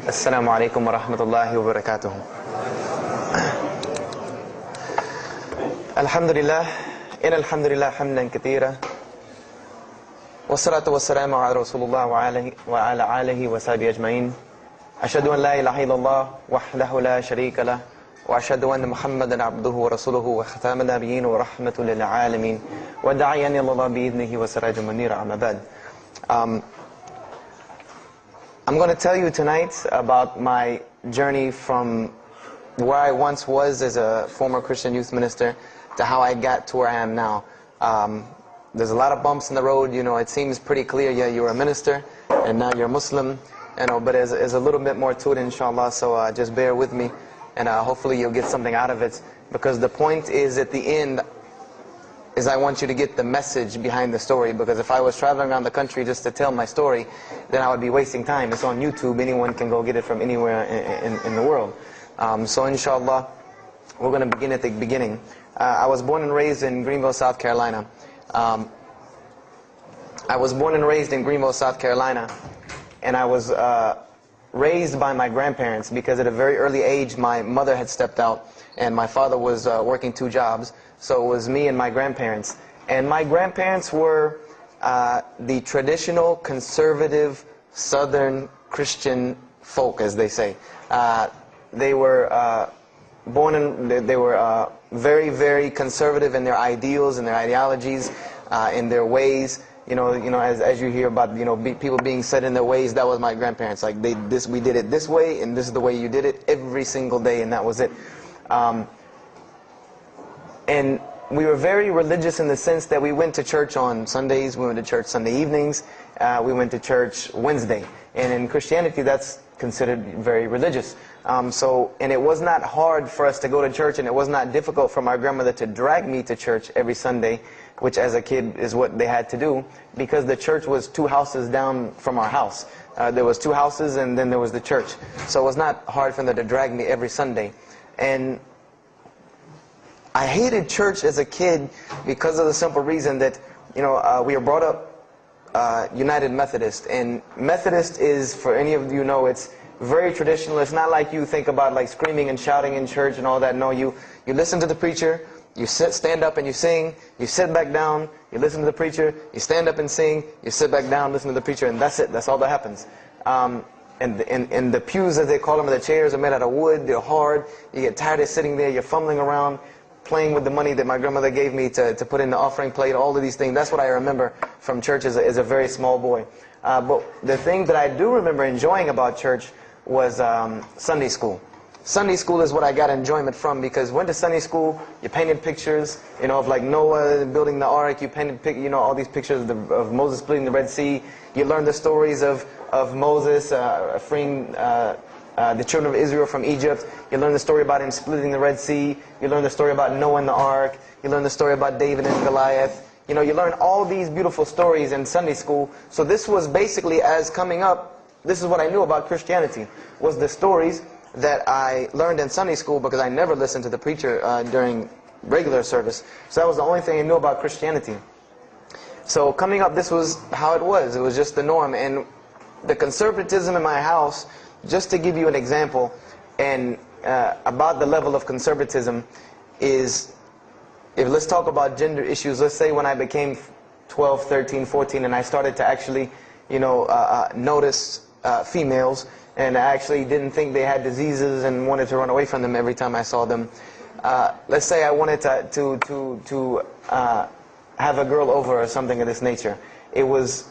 السلام عليكم ورحمة الله وبركاته. الحمد لله إن الحمد لله حمدا كثيرا والصلاة والسلام على رسول الله وعلى آله وصحبه أجمعين. أشهد أن لا إله إلا الله وحده لا شريك له وأشهد أن محمدا عبده ورسوله وختام النبيين ورحمة للعالمين وداعيا إلى الله بإذنه وسراجا منيرا. أما بعد. I'm going to tell you tonight about my journey from where I once was as a former Christian youth minister to how I got to where I am now. There's a lot of bumps in the road. You know, it seems pretty clear. Yeah, you're a minister and now you're a Muslim. You know, but there's a little bit more to it, inshallah. So just bear with me, and hopefully you'll get something out of it. Because the point is, at the end, is I want you to get the message behind the story. Because if I was traveling around the country just to tell my story, then I would be wasting time. It's on YouTube. Anyone can go get it from anywhere in the world. So inshallah, we're going to begin at the beginning. I was born and raised in Greenville, South Carolina. I was born and raised in Greenville, South Carolina. And I was raised by my grandparents because at a very early age, my mother had stepped out and my father was working 2 jobs. So it was me and my grandparents. And my grandparents were the traditional, conservative, Southern Christian folk, as they say. They were they were very, very conservative in their ideals and their ideologies, in their ways. You know, as you hear about, people being set in their ways, that was my grandparents. Like we did it this way, and this is the way you did it every single day, and that was it. And we were very religious in the sense that we went to church on Sundays, we went to church Sunday evenings, we went to church Wednesday. And in Christianity, that's considered very religious. And it was not hard for us to go to church, and it was not difficult for my grandmother to drag me to church every Sunday, which as a kid is what they had to do, because the church was 2 houses down from our house. There was 2 houses, and then there was the church. So it was not hard for them to drag me every Sunday. And I hated church as a kid because of the simple reason that, we were brought up United Methodist. And Methodist is, for any of you know, it's very traditional. It's not like you think about like screaming and shouting in church and all that. No, you listen to the preacher, you stand up and you sing, you sit back down, you listen to the preacher, you stand up and sing, you sit back down, listen to the preacher, and that's it. That's all that happens. And the pews, as they call them, the chairs are made out of wood, they're hard, you get tired of sitting there, you're fumbling around, playing with the money that my grandmother gave me to put in the offering plate, all of these things. That's what I remember from church as a very small boy. But the thing that I do remember enjoying about church was Sunday school. Sunday school is what I got enjoyment from, because went to Sunday school, you painted pictures, of like Noah building the ark, you painted, all these pictures of Moses splitting the Red Sea. You learned the stories of Moses freeing the children of Israel from Egypt. You learn the story about him splitting the Red Sea. You learn the story about Noah and the ark. You learn the story about David and Goliath. You learn all these beautiful stories in Sunday school. So this was basically, as coming up, this is what I knew about Christianity, was the stories that I learned in Sunday school, because I never listened to the preacher during regular service. So that was the only thing I knew about Christianity. So coming up, this was how it was. It was just the norm. And the conservatism in my house, just to give you an example, and about the level of conservatism, is, let's talk about gender issues. Let's say when I became 12, 13, 14, and I started to actually, notice females, and I actually didn't think they had diseases and wanted to run away from them every time I saw them. Let's say I wanted to have a girl over or something of this nature. It was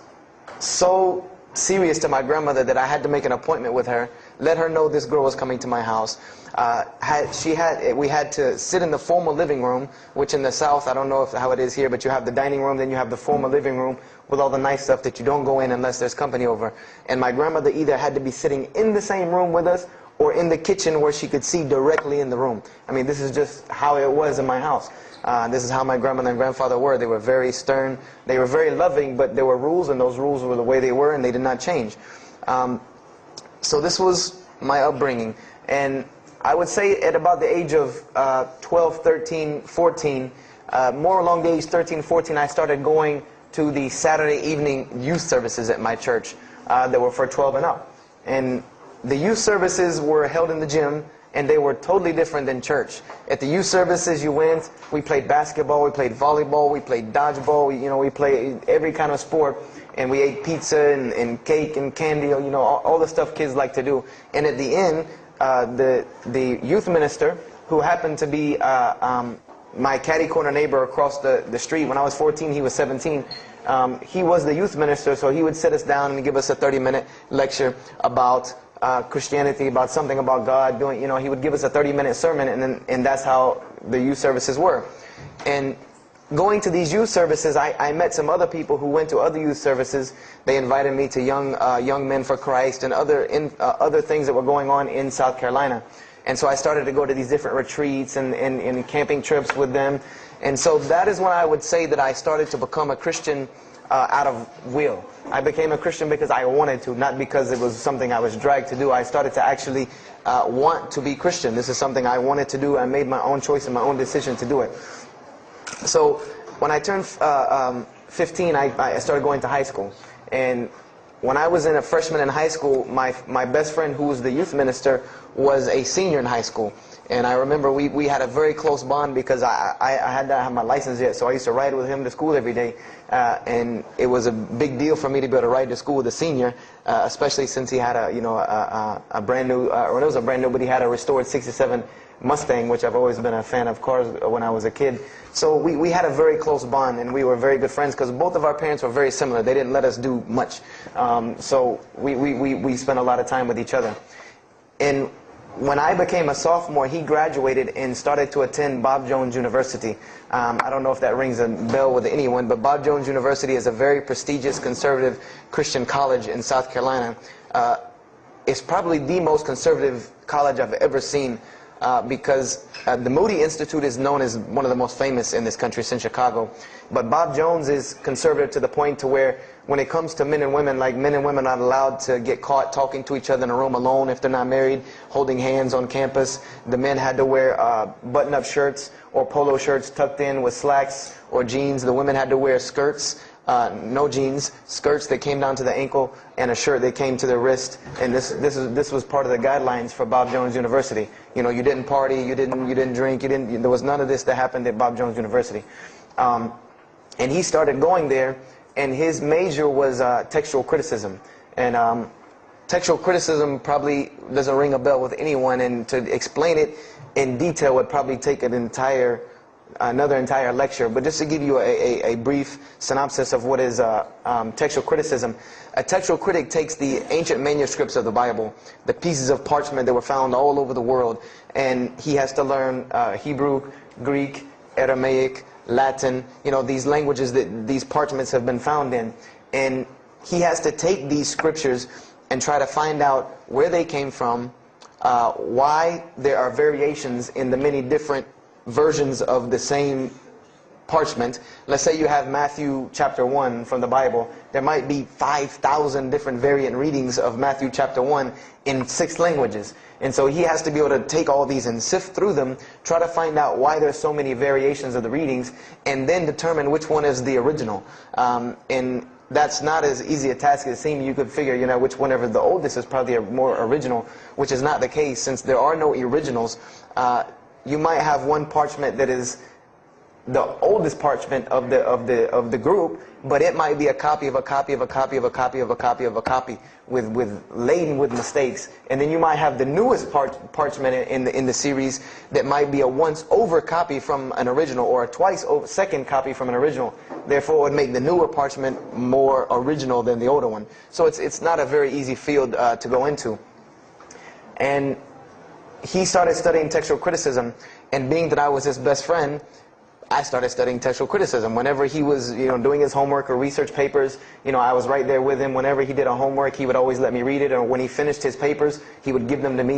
so serious to my grandmother that I had to make an appointment with her, let her know this girl was coming to my house. We had to sit in the formal living room, which in the South, I don't know how it is here, but you have the dining room, then you have the formal living room with all the nice stuff that you don't go in unless there's company over. And my grandmother either had to be sitting in the same room with us or in the kitchen where she could see directly in the room. I mean, this is just how it was in my house. This is how my grandmother and grandfather were. They were very stern. They were very loving, but there were rules, and those rules were the way they were, and they did not change. So this was my upbringing. And I would say at about the age of 12, 13, 14, more along the age 13, 14, I started going to the Saturday evening youth services at my church that were for 12 and up. And the youth services were held in the gym, and they were totally different than church. At the youth services you went, we played basketball, we played volleyball, we played dodgeball, we played every kind of sport, and we ate pizza and cake and candy, all the stuff kids like to do. And at the end, the youth minister, who happened to be my catty corner neighbor across the street. When I was 14, he was 17. He was the youth minister, so he would sit us down and give us a 30-minute lecture about Christianity, about something about God. He would give us a 30-minute sermon, and that's how the youth services were. And going to these youth services, I met some other people who went to other youth services. They invited me to Young Men for Christ and other things that were going on in South Carolina. And so I started to go to these different retreats and camping trips with them. And so that is when I would say that I started to become a Christian out of will. I became a Christian because I wanted to, not because it was something I was dragged to do. I started to actually want to be Christian. This is something I wanted to do. I made my own choice and my own decision to do it. So when I turned 15, I started going to high school. And when I was a freshman in high school, my best friend, who was the youth minister, was a senior in high school. And I remember we had a very close bond because I had not had my license yet, so I used to ride with him to school every day. And it was a big deal for me to be able to ride to school with a senior, especially since he had a brand new, or it was a brand new, but he had a restored '67 Mustang, which I've always been a fan of cars when I was a kid. So we had a very close bond, and we were very good friends because both of our parents were very similar. They didn't let us do much. So we spent a lot of time with each other. And when I became a sophomore, he graduated and started to attend Bob Jones University. I don't know if that rings a bell with anyone, but Bob Jones University is a very prestigious conservative Christian college in South Carolina. It's probably the most conservative college I've ever seen. Because the Moody Institute is known as one of the most famous in this country since Chicago. But Bob Jones is conservative to the point to where when it comes to men and women, like men and women are not allowed to get caught talking to each other in a room alone if they're not married, holding hands on campus. The men had to wear button-up shirts or polo shirts tucked in with slacks or jeans. The women had to wear skirts. No jeans, skirts that came down to the ankle, and a shirt that came to the wrist. And this was part of the guidelines for Bob Jones University. You didn't party, you didn't drink, there was none of this that happened at Bob Jones University. And he started going there, and his major was textual criticism. And textual criticism probably doesn't ring a bell with anyone, and to explain it in detail would probably take another entire lecture. But just to give you a brief synopsis of what is textual criticism. A textual critic takes the ancient manuscripts of the Bible, the pieces of parchment that were found all over the world, and he has to learn Hebrew, Greek, Aramaic, Latin, these languages that these parchments have been found in. And he has to take these scriptures and try to find out where they came from, why there are variations in the many different versions of the same parchment. Let's say you have Matthew chapter 1 from the Bible. There might be 5,000 different variant readings of Matthew chapter 1 in 6 languages. And so he has to be able to take all these and sift through them, try to find out why there's so many variations of the readings, and then determine which one is the original. And that's not as easy a task as it seems. You could figure, which whenever the oldest is probably a more original, which is not the case since there are no originals. You might have one parchment that is the oldest parchment of the group, but it might be a copy of a copy of a copy of a copy of a copy of a copy laden with mistakes. And then you might have the newest parchment in the series that might be a once over copy from an original, or a twice over second copy from an original. Therefore, it would make the newer parchment more original than the older one. So it's not a very easy field to go into. And he started studying textual criticism, and being that I was his best friend, I started studying textual criticism. Whenever he was, doing his homework or research papers, I was right there with him. Whenever he did a homework, he would always let me read it. Or when he finished his papers, he would give them to me.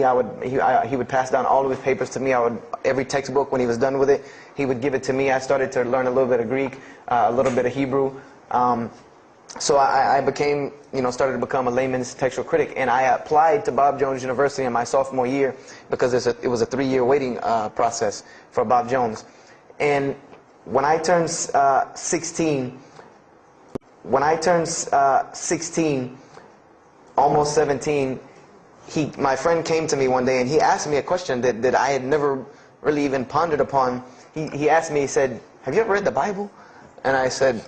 He would pass down all of his papers to me. Every textbook, when he was done with it, he would give it to me. I started to learn a little bit of Greek, a little bit of Hebrew. So I became, started to become a layman's textual critic, and I applied to Bob Jones University in my sophomore year because it was a 3-year waiting process for Bob Jones. And when I turned 16, almost 17, my friend came to me one day and he asked me a question that I had never really even pondered upon. He asked me, he said, "Have you ever read the Bible?" And I said,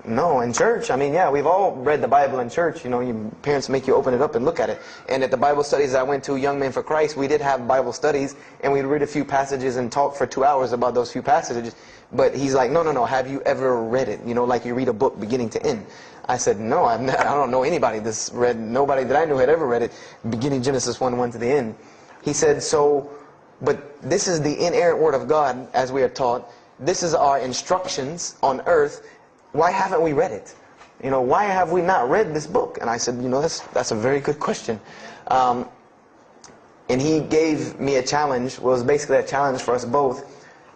no, in church. I mean, yeah, we've all read the Bible in church. You know, your parents make you open it up and look at it. And at the Bible studies I went to, Young Men for Christ, we did have Bible studies, and we'd read a few passages and talk for 2 hours about those few passages. But he's like, no, have you ever read it? You know, like you read a book beginning to end. I said, no, I don't know anybody that's read, nobody that I knew had ever read it, beginning Genesis 1:1 to the end. He said, but this is the inerrant Word of God, as we are taught. This is our instructions on earth. Why haven't we read it? You know, why have we not read this book? And I said, you know, that's a very good question. And he gave me a challenge. Well, it was basically a challenge for us both.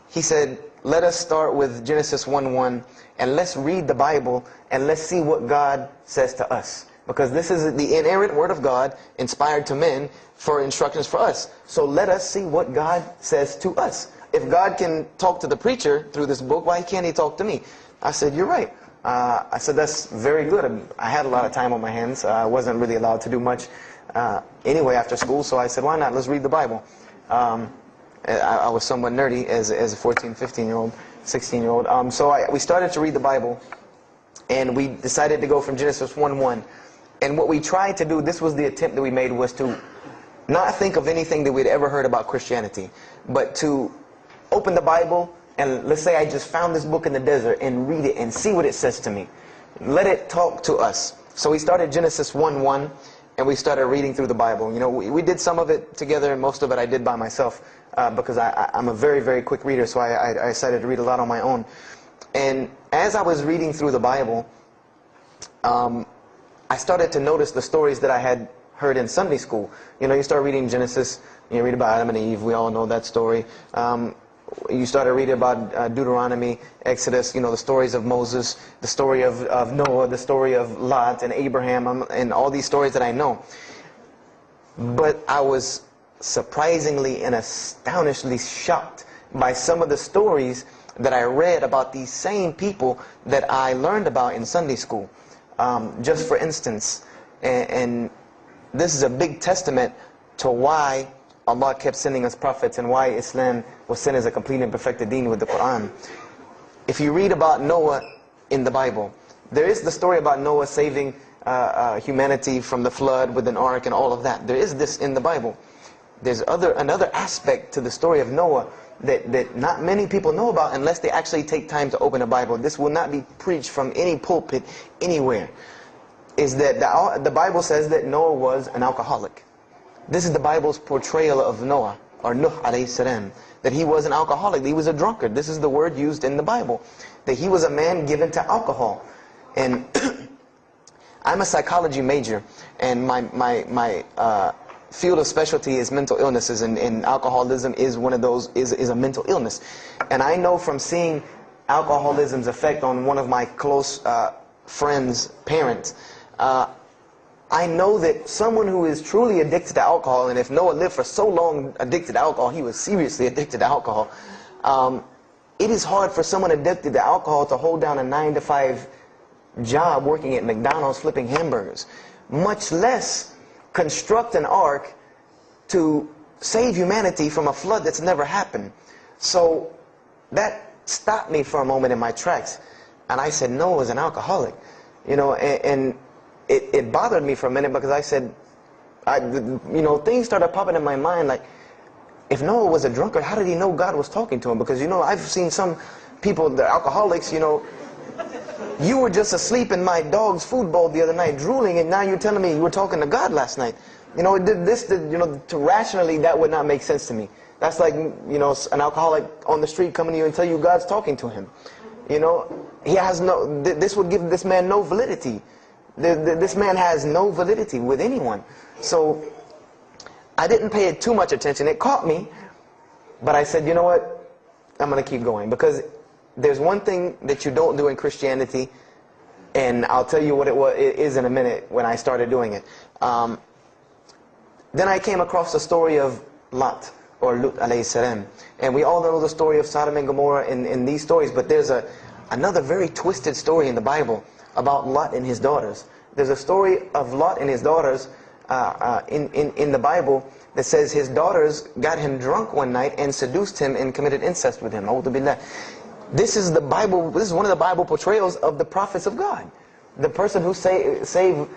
He said, let us start with Genesis 1:1, and let's read the Bible, and let's see what God says to us. Because this is the inerrant Word of God, inspired to men, for instructions for us. So let us see what God says to us. If God can talk to the preacher through this book, why can't He talk to me? I said, you're right. I said, that's very good. I had a lot of time on my hands. I wasn't really allowed to do much anyway after school, so I said, why not? Let's read the Bible. I was somewhat nerdy as a 14, 15-year-old, 16-year-old. So we started to read the Bible, and we decided to go from Genesis 1:1. And what we tried to do, this was the attempt that we made, was to not think of anything that we'd ever heard about Christianity, but to open the Bible, and let's say I just found this book in the desert, and read it and see what it says to me. Let it talk to us. So we started Genesis 1:1, and we started reading through the Bible. You know, we did some of it together, and most of it I did by myself, because I'm a very, very quick reader, so I decided to read a lot on my own. And as I was reading through the Bible, I started to notice the stories that I had heard in Sunday school. You know, you start reading Genesis, you read about Adam and Eve, we all know that story. You started reading about Deuteronomy, Exodus, you know, the stories of Moses, the story of Noah, the story of Lot and Abraham, and all these stories that I know. But I was surprisingly and astonishingly shocked by some of the stories that I read about these same people that I learned about in Sunday school. Just for instance, and this is a big testament to why Allah kept sending us prophets and why Islam was sent as a complete and perfected deen with the Quran. If you read about Noah in the Bible, there is the story about Noah saving humanity from the flood with an ark and all of that. There is this in the Bible. There's another aspect to the story of Noah that not many people know about unless they actually take time to open a Bible. This will not be preached from any pulpit anywhere. Is that the Bible says that Noah was an alcoholic. This is the Bible's portrayal of Noah, or Nuh alayhi salam, that he was an alcoholic, that he was a drunkard. This is the word used in the Bible, that he was a man given to alcohol. And I'm a psychology major, and my field of specialty is mental illnesses, and alcoholism is one of those, is a mental illness. And I know from seeing alcoholism's effect on one of my close friends' parents, I know that someone who is truly addicted to alcohol, and if Noah lived for so long addicted to alcohol, he was seriously addicted to alcohol. It is hard for someone addicted to alcohol to hold down a 9-to-5 job working at McDonald's flipping hamburgers, much less construct an ark to save humanity from a flood that's never happened. So that stopped me for a moment in my tracks, and I said, Noah was an alcoholic. You know, and it bothered me for a minute, because I said, you know, things started popping in my mind like, if Noah was a drunkard, how did he know God was talking to him? Because, you know, I've seen some people, the alcoholics, you know, you were just asleep in my dog's food bowl the other night, drooling, and now you're telling me you were talking to God last night. You know, you know, rationally, that would not make sense to me. That's like, you know, an alcoholic on the street coming to you and tell you God's talking to him. You know, he has no, this would give this man no validity. This man has no validity with anyone. So I didn't pay it too much attention. It caught me, but I said, you know what, I'm going to keep going, because there's one thing that you don't do in Christianity, and I'll tell you what it is in a minute when I started doing it. Then I came across the story of Lot, or Lut alayhi salam. And we all know the story of Sodom and Gomorrah in these stories, but there's another very twisted story in the Bible about Lot and his daughters. There's a story of Lot and his daughters in the Bible that says his daughters got him drunk one night and seduced him and committed incest with him. This is the Bible. This is one of the Bible portrayals of the prophets of God. The person who saved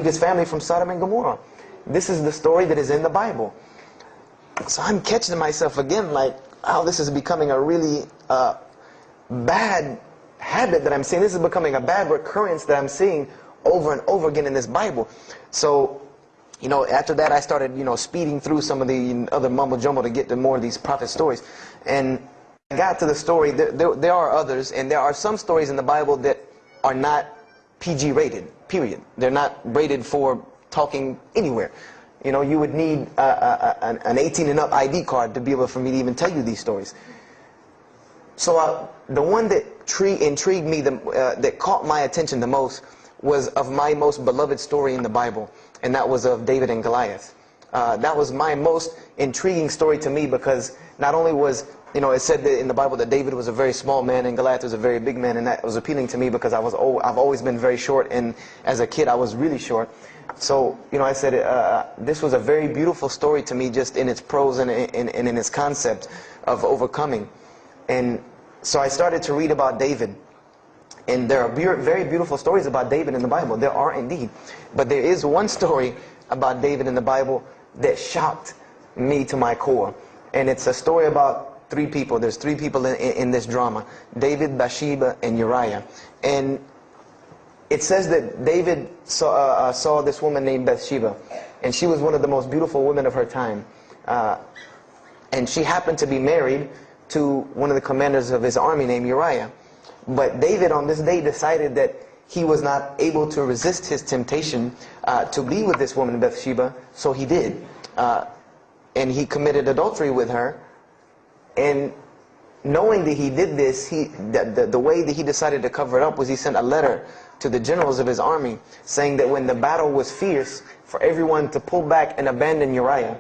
his family from Sodom and Gomorrah. This is the story that is in the Bible. So I'm catching myself again, like, oh, this is becoming a really bad habit that I'm seeing. This is becoming a bad recurrence that I'm seeing over and over again in this Bible. So, you know, after that I started, you know, speeding through some of the other mumbo jumbo to get to more of these prophet stories. And I got to the story, there are others, and there are some stories in the Bible that are not PG rated, period. They're not rated for talking anywhere. You know, you would need an 18 and up ID card to be able for me to even tell you these stories. So the one that intrigued me, that caught my attention the most, was of my most beloved story in the Bible, and that was of David and Goliath. That was my most intriguing story to me, because not only was, you know, it said that in the Bible that David was a very small man and Goliath was a very big man, and that was appealing to me because I've always been very short, and as a kid I was really short. So, you know, I said this was a very beautiful story to me, just in its prose and in its concept of overcoming. And so I started to read about David. And there are very beautiful stories about David in the Bible. There are indeed. But there is one story about David in the Bible that shocked me to my core. And it's a story about three people. There's three people in this drama: David, Bathsheba, and Uriah. And it says that David saw this woman named Bathsheba, and she was one of the most beautiful women of her time. And she happened to be married to one of the commanders of his army named Uriah. But David on this day decided that he was not able to resist his temptation to be with this woman Bathsheba, so he did. And he committed adultery with her. And knowing that he did this, the way that he decided to cover it up was he sent a letter to the generals of his army saying that when the battle was fierce, for everyone to pull back and abandon Uriah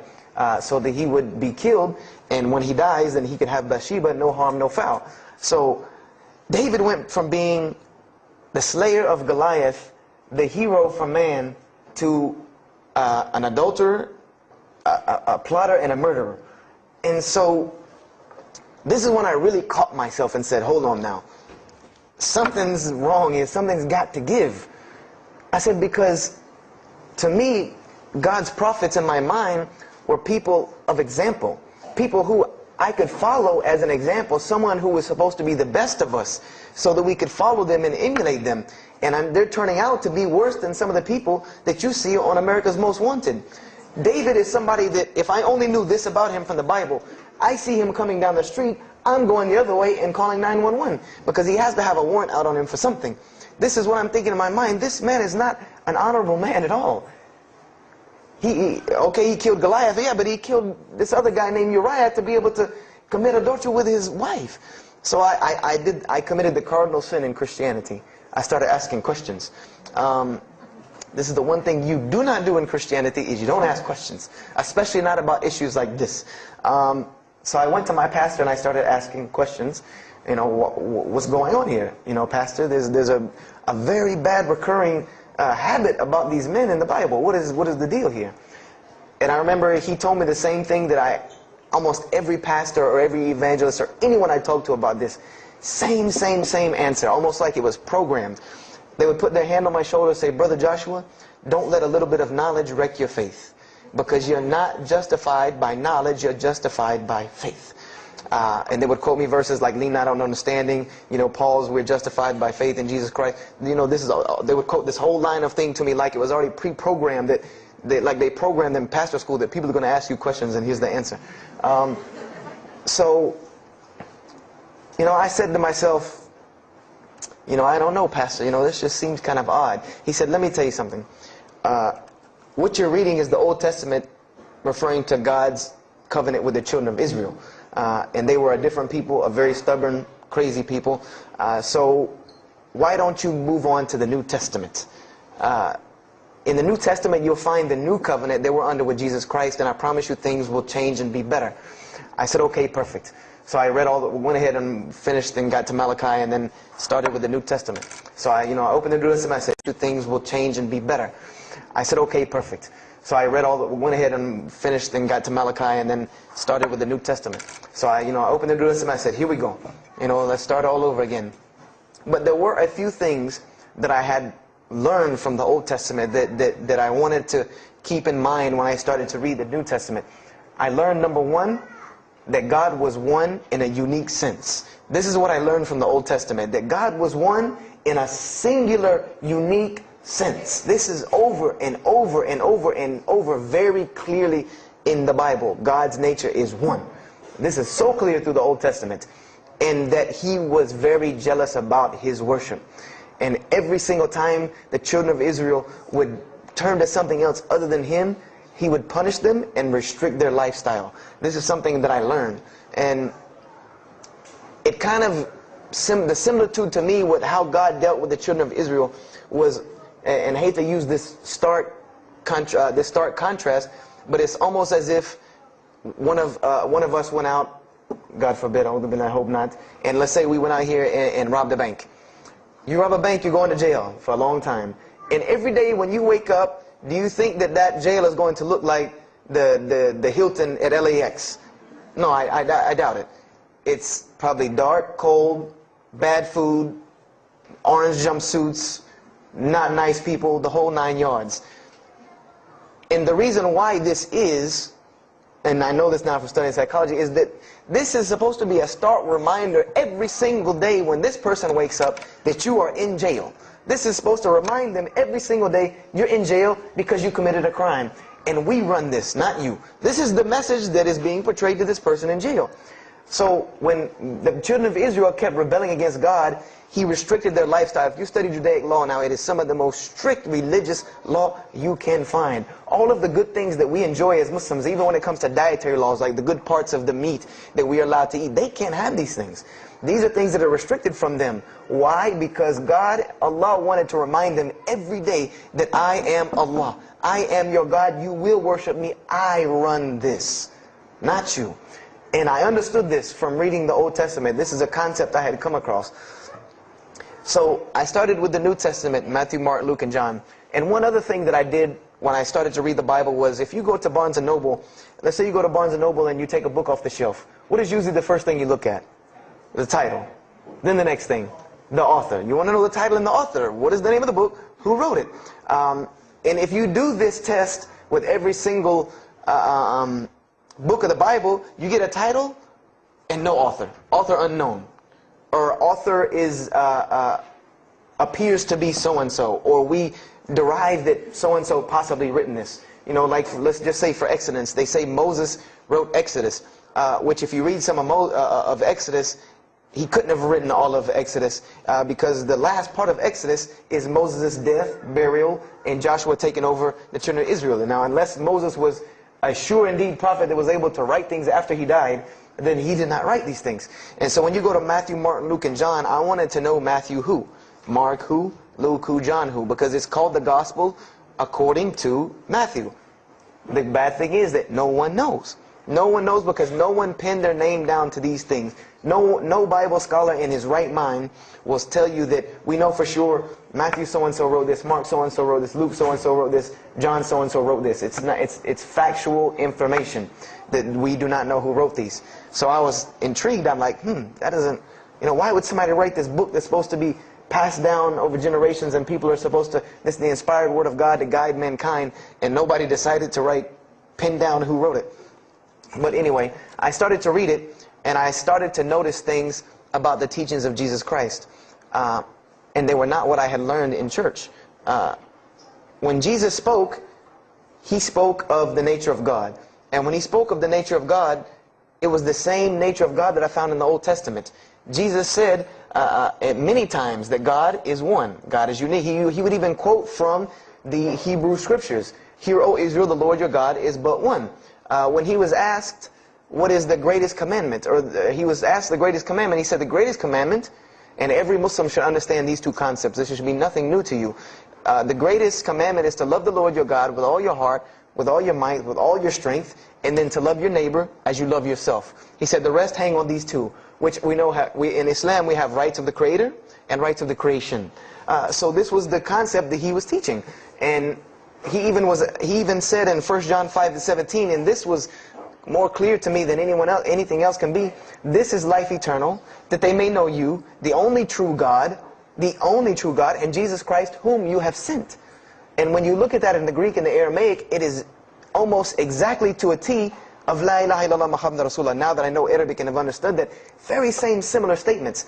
so that he would be killed, and when he dies then he could have Bathsheba, no harm, no foul. So David went from being the slayer of Goliath, the hero from man, to an adulterer, a plotter, and a murderer. And so this is when I really caught myself and said, hold on now. Something's wrong here. Something's got to give. I said, because to me, God's prophets in my mind were people of example. People who I could follow as an example. Someone who was supposed to be the best of us, so that we could follow them and emulate them. And they're turning out to be worse than some of the people that you see on America's Most Wanted. David is somebody that, if I only knew this about him from the Bible, I see him coming down the street, I'm going the other way and calling 911, because he has to have a warrant out on him for something. This is what I'm thinking in my mind. This man is not an honorable man at all. He killed Goliath, yeah, but he killed this other guy named Uriah to be able to commit adultery with his wife. So I committed the cardinal sin in Christianity. I started asking questions. This is the one thing you do not do in Christianity, is you don't ask questions, especially not about issues like this. So I went to my pastor and I started asking questions. You know, what's going on here? You know, pastor, there's a very bad recurring habit about these men in the Bible. What is the deal here? And I remember he told me the same thing that almost every pastor or every evangelist or anyone I talked to about this, same answer, almost like it was programmed. They would put their hand on my shoulder and say, Brother Joshua, don't let a little bit of knowledge wreck your faith. Because you're not justified by knowledge, you're justified by faith. And they would quote me verses like, lean not on understanding, you know, Paul's, we're justified by faith in Jesus Christ. You know, they would quote this whole line of thing to me like it was already pre-programmed, that they programmed in pastor school that people are going to ask you questions and here's the answer. So, you know, I said to myself, you know, I don't know, pastor, you know, this just seems kind of odd. He said, let me tell you something. What you're reading is the Old Testament referring to God's covenant with the children of Israel. And they were a different people, a very stubborn, crazy people. So why don't you move on to the New Testament? In the New Testament, you'll find the new covenant that we're under with Jesus Christ, and I promise you things will change and be better. I said, okay, perfect. So I went ahead and finished and got to Malachi and then started with the New Testament. So I opened the New Testament. I said, two things will change and be better. I said, okay, perfect. So I read went ahead and finished and got to Malachi and then started with the New Testament. So I opened the New Testament. I said, here we go. Let's start all over again. But there were a few things that I had learned from the Old Testament that I wanted to keep in mind when I started to read the New Testament. I learned, number one, that God was one in a unique sense. This is what I learned from the Old Testament, that God was one in a singular, unique sense. This is over and over and over and over very clearly in the Bible. God's nature is one. This is so clear through the Old Testament. And that He was very jealous about His worship. And every single time the children of Israel would turn to something else other than Him, He would punish them and restrict their lifestyle. This is something that I learned. And it kind of, the similitude to me with how God dealt with the children of Israel was, and I hate to use this stark contrast, but it's almost as if one of us went out, God forbid, I hope not, and let's say we went out here and robbed a bank. You rob a bank, you're going to jail for a long time. And every day when you wake up, do you think that jail is going to look like the Hilton at LAX? No, I doubt it. It's probably dark, cold, bad food, orange jumpsuits, not nice people, the whole 9 yards. And the reason why this is, and I know this now from studying psychology, is that this is supposed to be a stark reminder every single day when this person wakes up that you are in jail. This is supposed to remind them every single day you're in jail because you committed a crime. And we run this, not you. This is the message that is being portrayed to this person in jail. So when the children of Israel kept rebelling against God, He restricted their lifestyle. If you study Judaic law now, it is some of the most strict religious law you can find. All of the good things that we enjoy as Muslims, even when it comes to dietary laws, like the good parts of the meat that we are allowed to eat, they can't have these things. These are things that are restricted from them. Why? Because God, Allah, wanted to remind them every day that I am Allah. I am your God. You will worship me. I run this, not you. And I understood this from reading the Old Testament. This is a concept I had come across. So I started with the New Testament, Matthew, Mark, Luke, and John. And one other thing that I did when I started to read the Bible was, if you go to Barnes & Noble, let's say you go to Barnes & Noble and you take a book off the shelf, what is usually the first thing you look at? The title. Then the next thing, the author. You want to know the title and the author. What is the name of the book? Who wrote it? And if you do this test with every single book of the Bible, you get a title and no author. Author unknown. Or author is appears to be so-and-so. Or we derive that so-and-so possibly written this. Like let's just say for Exodus, they say Moses wrote Exodus. Which if you read some of Exodus, he couldn't have written all of Exodus because the last part of Exodus is Moses' death, burial, and Joshua taking over the children of Israel. And now unless Moses was a sure indeed prophet that was able to write things after he died, then he did not write these things. And so when you go to Matthew, Mark, Luke, and John, I wanted to know Matthew who, Mark who, Luke who, John who, because it's called the Gospel according to Matthew. The bad thing is that no one knows. No one knows because no one penned their name down to these things. No Bible scholar in his right mind will tell you that we know for sure Matthew so-and-so wrote this, Mark so-and-so wrote this, Luke so-and-so wrote this, John so-and-so wrote this. It's factual information that we do not know who wrote these. So I was intrigued. I'm like, that doesn't, why would somebody write this book that's supposed to be passed down over generations and people are supposed to, this is the inspired word of God to guide mankind, and nobody decided to pin down who wrote it. But anyway, I started to read it, and I started to notice things about the teachings of Jesus Christ. And they were not what I had learned in church. When Jesus spoke, He spoke of the nature of God. And when He spoke of the nature of God, it was the same nature of God that I found in the Old Testament. Jesus said many times that God is one. God is unique. He would even quote from the Hebrew Scriptures. Hear, O Israel, the Lord your God is but one. When He was asked, what is the greatest commandment? Or He was asked the greatest commandment. He said the greatest commandment, and every Muslim should understand these two concepts. This should be nothing new to you. The greatest commandment is to love the Lord your God with all your heart, with all your might, with all your strength, and then to love your neighbor as you love yourself. He said the rest hang on these two, which we know in Islam we have rights of the Creator and rights of the creation. So this was the concept that he was teaching. And he even said in 1 John 5:17, and this was more clear to me than anything else can be, this is life eternal, that they may know you, the only true God, and Jesus Christ, whom you have sent. And when you look at that in the Greek and the Aramaic, it is almost exactly to a T of La ilaha illallah Muhammad Rasulullah. Now that I know Arabic and have understood that, very same similar statements.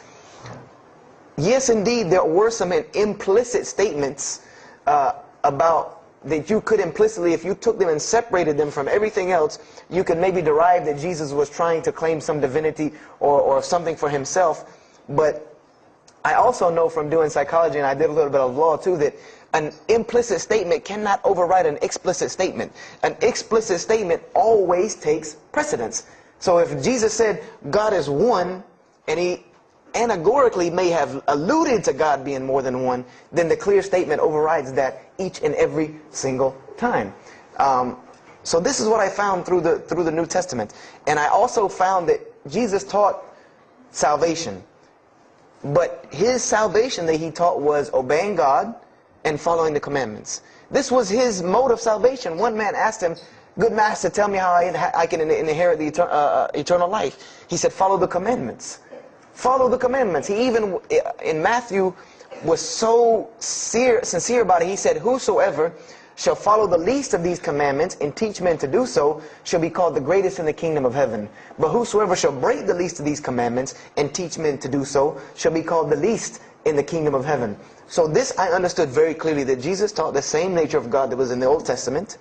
Yes, indeed, there were some implicit statements about that you could implicitly, if you took them and separated them from everything else, you could maybe derive that Jesus was trying to claim some divinity or something for himself. But I also know from doing psychology, and I did a little bit of law too, that an implicit statement cannot override an explicit statement. An explicit statement always takes precedence. So if Jesus said God is one, and he anagorically may have alluded to God being more than one, then the clear statement overrides that each and every single time. So this is what I found through the New Testament. And I also found that Jesus taught salvation. But his salvation that he taught was obeying God and following the commandments. This was his mode of salvation. One man asked him, "Good master, tell me how I can inherit the eternal life." He said, "Follow the commandments." Follow the commandments. He even, in Matthew, was so sincere about it. He said, "Whosoever shall follow the least of these commandments and teach men to do so shall be called the greatest in the kingdom of heaven. But whosoever shall break the least of these commandments and teach men to do so shall be called the least in the kingdom of heaven." So this I understood very clearly, that Jesus taught the same nature of God that was in the Old Testament.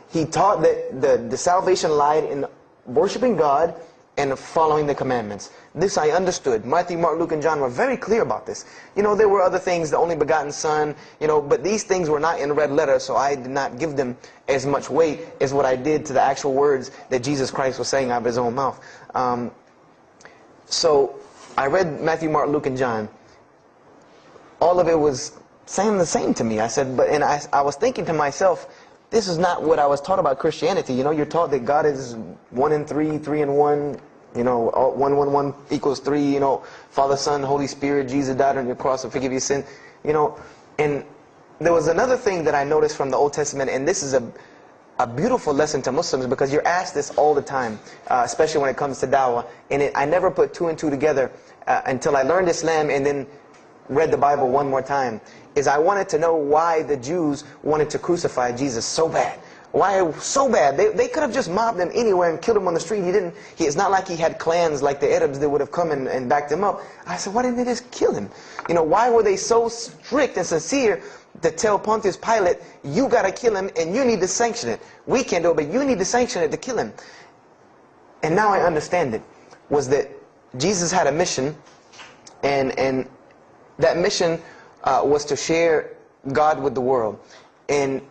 He taught that the salvation lied in worshiping God and following the commandments. This I understood. Matthew, Mark, Luke, and John were very clear about this. You know, there were other things, the only begotten Son, you know, but these things were not in red letter, so I did not give them as much weight as what I did to the actual words that Jesus Christ was saying out of his own mouth. So I read Matthew, Mark, Luke, and John. All of it was saying the same to me. I said, and I was thinking to myself, this is not what I was taught about Christianity. You know, you're taught that God is 1 in 3, 3 in 1. You know, 1, 1, 1 equals 3. You know, Father, Son, Holy Spirit. Jesus died on your cross to forgive your sin. You know, and there was another thing that I noticed from the Old Testament, and this is a beautiful lesson to Muslims, because you're asked this all the time, especially when it comes to dawah. And I never put 2 and 2 together until I learned Islam and then read the Bible one more time. Is I wanted to know why the Jews wanted to crucify Jesus so bad. Why so bad? They could have just mobbed him anywhere and killed him on the street. It's not like he had clans like the Arabs that would have come and backed him up. I said, why didn't they just kill him? You know, why were they so strict and sincere to tell Pontius Pilate, you got to kill him and you need to sanction it? We can't do it, but you need to sanction it to kill him. And now I understand it, was that Jesus had a mission, and that mission was to share God with the world. And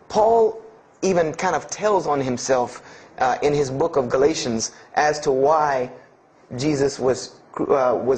Paul even kind of tells on himself in his book of Galatians as to why Jesus was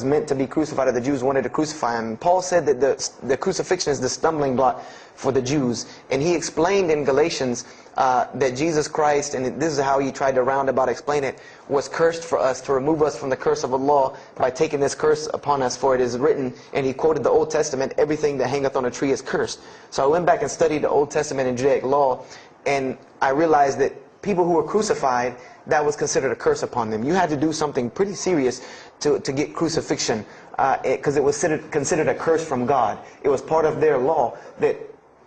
meant to be crucified, or the Jews wanted to crucify him. Paul said that the crucifixion is the stumbling block for the Jews. And he explained in Galatians that Jesus Christ, and this is how he tried to roundabout explain it, was cursed for us, to remove us from the curse of Allah by taking this curse upon us. For it is written, and he quoted the Old Testament, everything that hangeth on a tree is cursed. So I went back and studied the Old Testament and Judaic law, and I realized that people who were crucified, that was considered a curse upon them. You had to do something pretty serious to get crucifixion, because it was considered a curse from God. It was part of their law that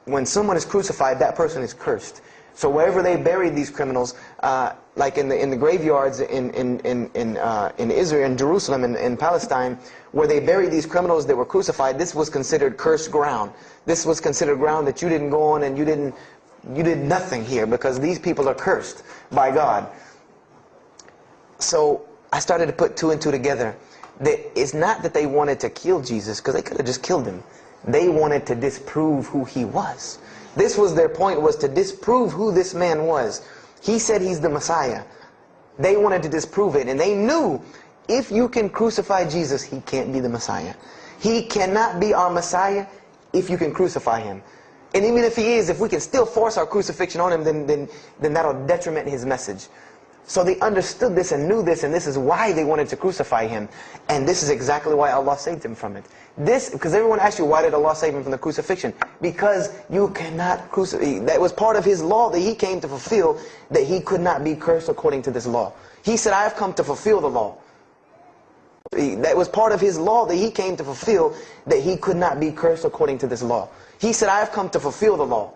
when someone is crucified, that person is cursed. So wherever they buried these criminals, like in the graveyards in Israel, in Jerusalem, in Palestine, where they buried these criminals that were crucified, this was considered cursed ground. This was considered ground that you didn't go on, and you did nothing here, because these people are cursed by God. So I started to put 2 and 2 together. That it's not that they wanted to kill Jesus, because they could have just killed him. They wanted to disprove who he was. This was their point, was to disprove who this man was. He said he's the Messiah. They wanted to disprove it, and they knew if you can crucify Jesus, he can't be the Messiah. He cannot be our Messiah if you can crucify him. And even if he is, if we can still force our crucifixion on him, then that'll detriment his message. So they understood this and knew this, and this is why they wanted to crucify him. And this is exactly why Allah saved him from it. Because everyone asks you, why did Allah save him from the crucifixion? Because you cannot crucify. That was part of his law that he came to fulfill, that he could not be cursed according to this law. He said, I have come to fulfill the law. That was part of his law that he came to fulfill, that he could not be cursed according to this law. He said, I have come to fulfill the law.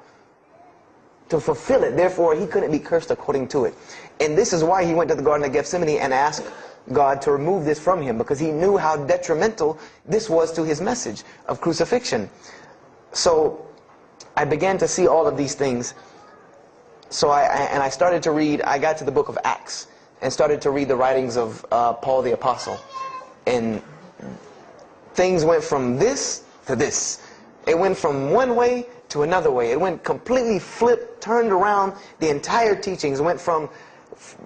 To fulfill it, therefore he couldn't be cursed according to it. And this is why he went to the Garden of Gethsemane and asked God to remove this from him, because he knew how detrimental this was to his message of crucifixion. So I began to see all of these things. So I started to read, I got to the book of Acts and started to read the writings of Paul the Apostle. And things went from this to this. It went from one way to another way. It went completely flipped, turned around. The entire teachings went from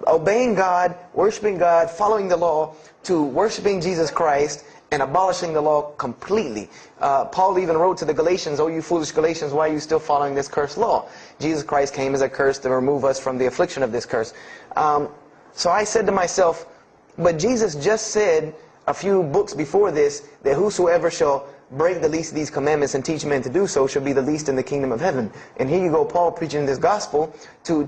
obeying God, worshiping God, following the law, to worshiping Jesus Christ and abolishing the law completely. Paul even wrote to the Galatians, "Oh, you foolish Galatians, why are you still following this cursed law?" Jesus Christ came as a curse to remove us from the affliction of this curse. So I said to myself, but Jesus just said a few books before this that whosoever shall break the least of these commandments and teach men to do so shall be the least in the kingdom of heaven. And here you go, Paul preaching this gospel to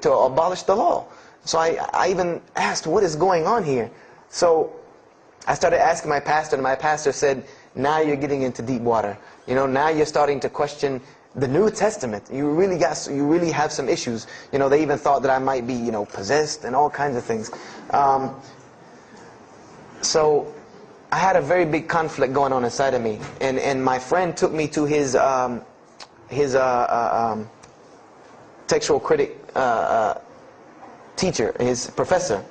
abolish the law. So I even asked, what is going on here? So I started asking my pastor, and my pastor said, now you're getting into deep water. You know, now you're starting to question the New Testament. You really have some issues. You know, they even thought that I might be, possessed and all kinds of things. So I had a very big conflict going on inside of me, and my friend took me to his textual critic teacher, his professor.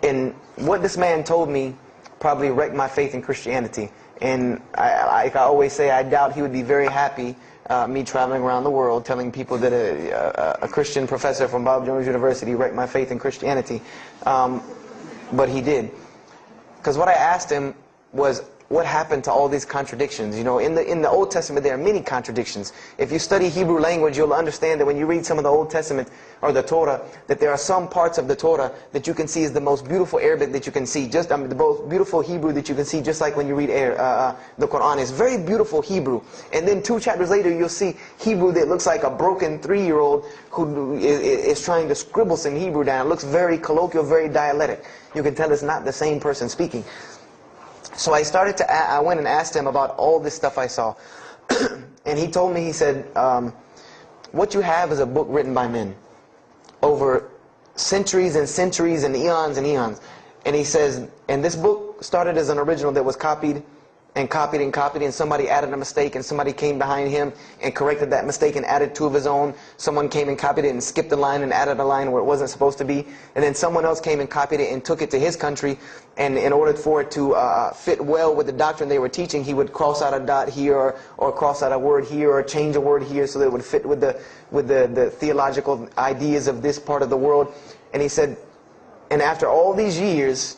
And what this man told me probably wrecked my faith in Christianity. And I always say, I doubt he would be very happy me traveling around the world telling people that a Christian professor from Bob Jones University wrecked my faith in Christianity. But he did. Because what I asked him was, what happened to all these contradictions? You know, in the Old Testament there are many contradictions. If you study Hebrew language, you'll understand that when you read some of the Old Testament or the Torah, that there are some parts of the Torah that you can see is the most beautiful Arabic that you can see, the most beautiful Hebrew that you can see, just like when you read the Quran. It's very beautiful Hebrew. And then 2 chapters later, you'll see Hebrew that looks like a broken 3-year-old who is trying to scribble some Hebrew down. It looks very colloquial, very dialectic. You can tell it's not the same person speaking. So I went and asked him about all this stuff I saw. And he told me, he said, what you have is a book written by men over centuries and centuries and eons and eons. And he says, and this book started as an original that was copied and copied and copied, and somebody added a mistake, and somebody came behind him and corrected that mistake and added 2 of his own. Someone came and copied it and skipped a line and added a line where it wasn't supposed to be. And then someone else came and copied it and took it to his country, and in order for it to fit well with the doctrine they were teaching, he would cross out a dot here or cross out a word here or change a word here so that it would fit with the theological ideas of this part of the world. And he said, and after all these years,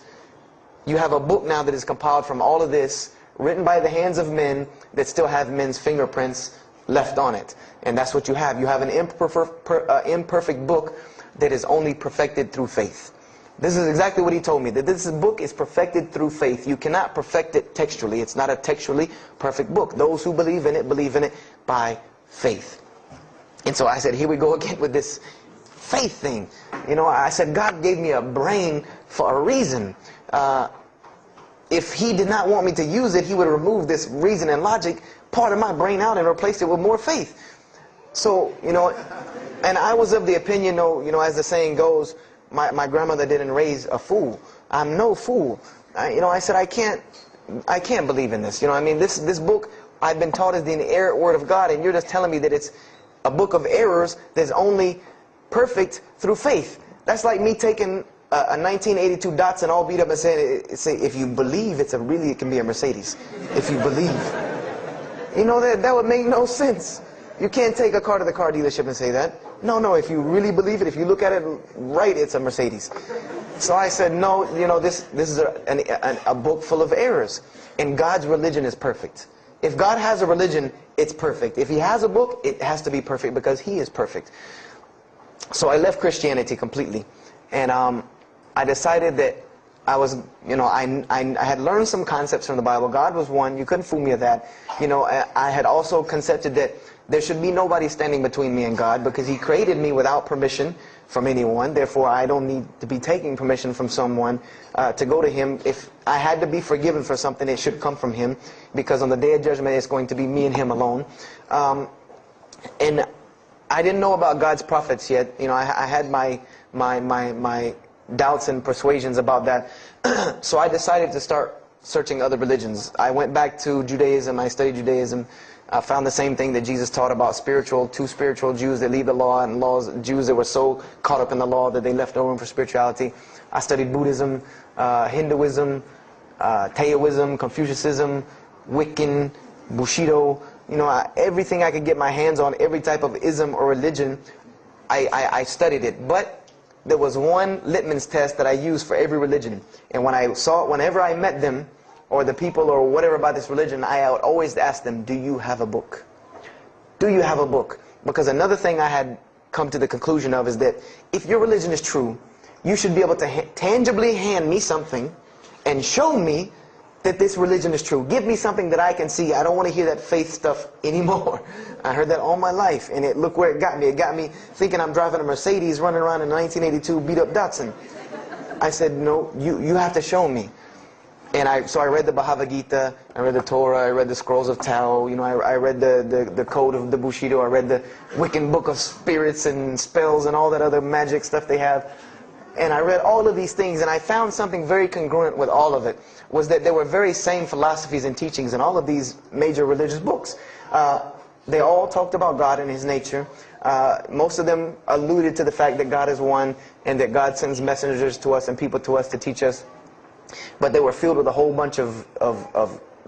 you have a book now that is compiled from all of this, written by the hands of men that still have men's fingerprints left on it. And that's what you have. You have an imperfect book that is only perfected through faith. This is exactly what he told me, that this book is perfected through faith. You cannot perfect it textually. It's not a textually perfect book. Those who believe in it by faith. And so I said, here we go again with this faith thing. You know, I said, God gave me a brain for a reason. If he did not want me to use it, he would remove this reason and logic part of my brain out and replace it with more faith. So, and I was of the opinion, as the saying goes, my grandmother didn't raise a fool. I'm no fool. I said, I can't believe in this. This book I've been taught is the inerrant word of God, and you're just telling me that it's a book of errors that's only perfect through faith. That's like me taking a 1982 Datsun all beat up and saying, if you believe it can be a Mercedes. If you believe. That would make no sense. You can't take a car to the car dealership and say that. No, if you really believe it, if you look at it right, it's a Mercedes. So I said, no, this is a book full of errors. And God's religion is perfect. If God has a religion, it's perfect. If he has a book, it has to be perfect because he is perfect. So I left Christianity completely. And I decided that I was, I had learned some concepts from the Bible. God was one. You couldn't fool me of that. I had also concepted that there should be nobody standing between me and God, because He created me without permission from anyone. Therefore, I don't need to be taking permission from someone to go to Him. If I had to be forgiven for something, it should come from Him, because on the day of judgment, it's going to be me and Him alone. And I didn't know about God's prophets yet. I had my doubts and persuasions about that. So I decided to start searching other religions. I went back to Judaism. I studied Judaism. I found the same thing that Jesus taught about two spiritual Jews that leave the law, and Jews that were so caught up in the law that they left no room for spirituality. I studied Buddhism, Hinduism, Taoism, Confucianism, Wiccan, Bushido. Everything I could get my hands on, every type of ism or religion, I studied it. But there was one litmus test that I used for every religion. And whenever I met them, or the people or whatever about this religion, I would always ask them, do you have a book? Do you have a book? Because another thing I had come to the conclusion of is that if your religion is true, you should be able to tangibly hand me something and show me that this religion is true. Give me something that I can see. I don't want to hear that faith stuff anymore. I heard that all my life, and look where it got me. It got me thinking I'm driving a Mercedes running around in a 1982 beat-up Datsun. I said, no, you have to show me. And so I read the Bhagavad Gita, I read the Torah, I read the Scrolls of Tao, I read the Code of the Bushido, I read the Wiccan Book of Spirits and Spells and all that other magic stuff they have. And I read all of these things, and I found something very congruent with all of it, was that there were very same philosophies and teachings in all of these major religious books. They all talked about God and His nature. Most of them alluded to the fact that God is one, and that God sends messengers to us and people to us to teach us. But they were filled with a whole bunch of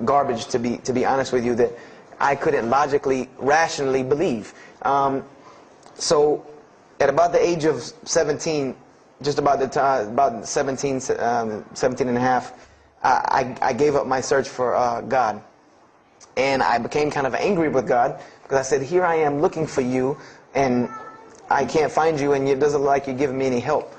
garbage, to be honest with you, that I couldn't logically, rationally believe. So at about the age of 17, just about the time, about 17 and a half, I gave up my search for God. And I became kind of angry with God, because I said, here I am looking for you, and I can't find you, and it doesn't look like you're giving me any help.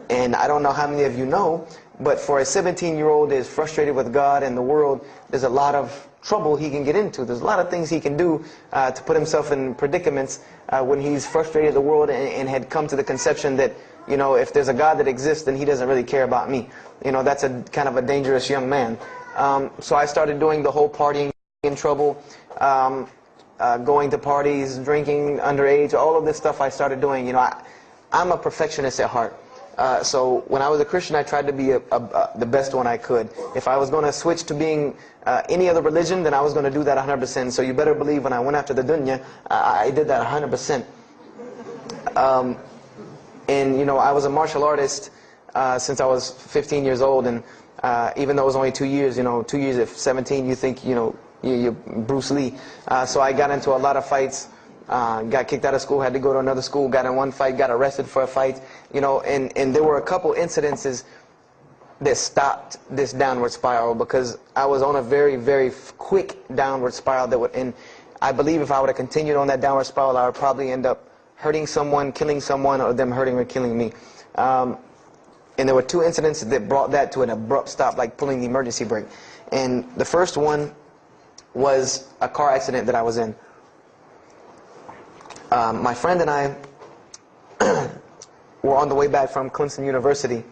And I don't know how many of you know, but for a 17-year-old that is frustrated with God and the world, there's a lot of trouble he can get into. There's a lot of things he can do to put himself in predicaments when he's frustrated the world and had come to the conception that, if there's a God that exists, then He doesn't really care about me. That's a kind of a dangerous young man. So I started doing the whole partying in trouble, going to parties, drinking underage, all of this stuff I started doing. I'm a perfectionist at heart. So when I was a Christian, I tried to be the best one I could. If I was going to switch to being any other religion, then I was going to do that 100%. So you better believe when I went after the dunya, I did that 100%. And I was a martial artist since I was 15 years old. And even though it was only 2 years, 2 years at 17, you think, you're Bruce Lee. So I got into a lot of fights. Got kicked out of school, had to go to another school, got in one fight, got arrested for a fight, and there were a couple incidences that stopped this downward spiral, because I was on a very, very quick downward spiral and I believe if I would have continued on that downward spiral, I would probably end up hurting someone, killing someone, or them hurting or killing me. And there were two incidents that brought that to an abrupt stop, like pulling the emergency brake. And the first one was a car accident that I was in. My friend and I were on the way back from Clemson University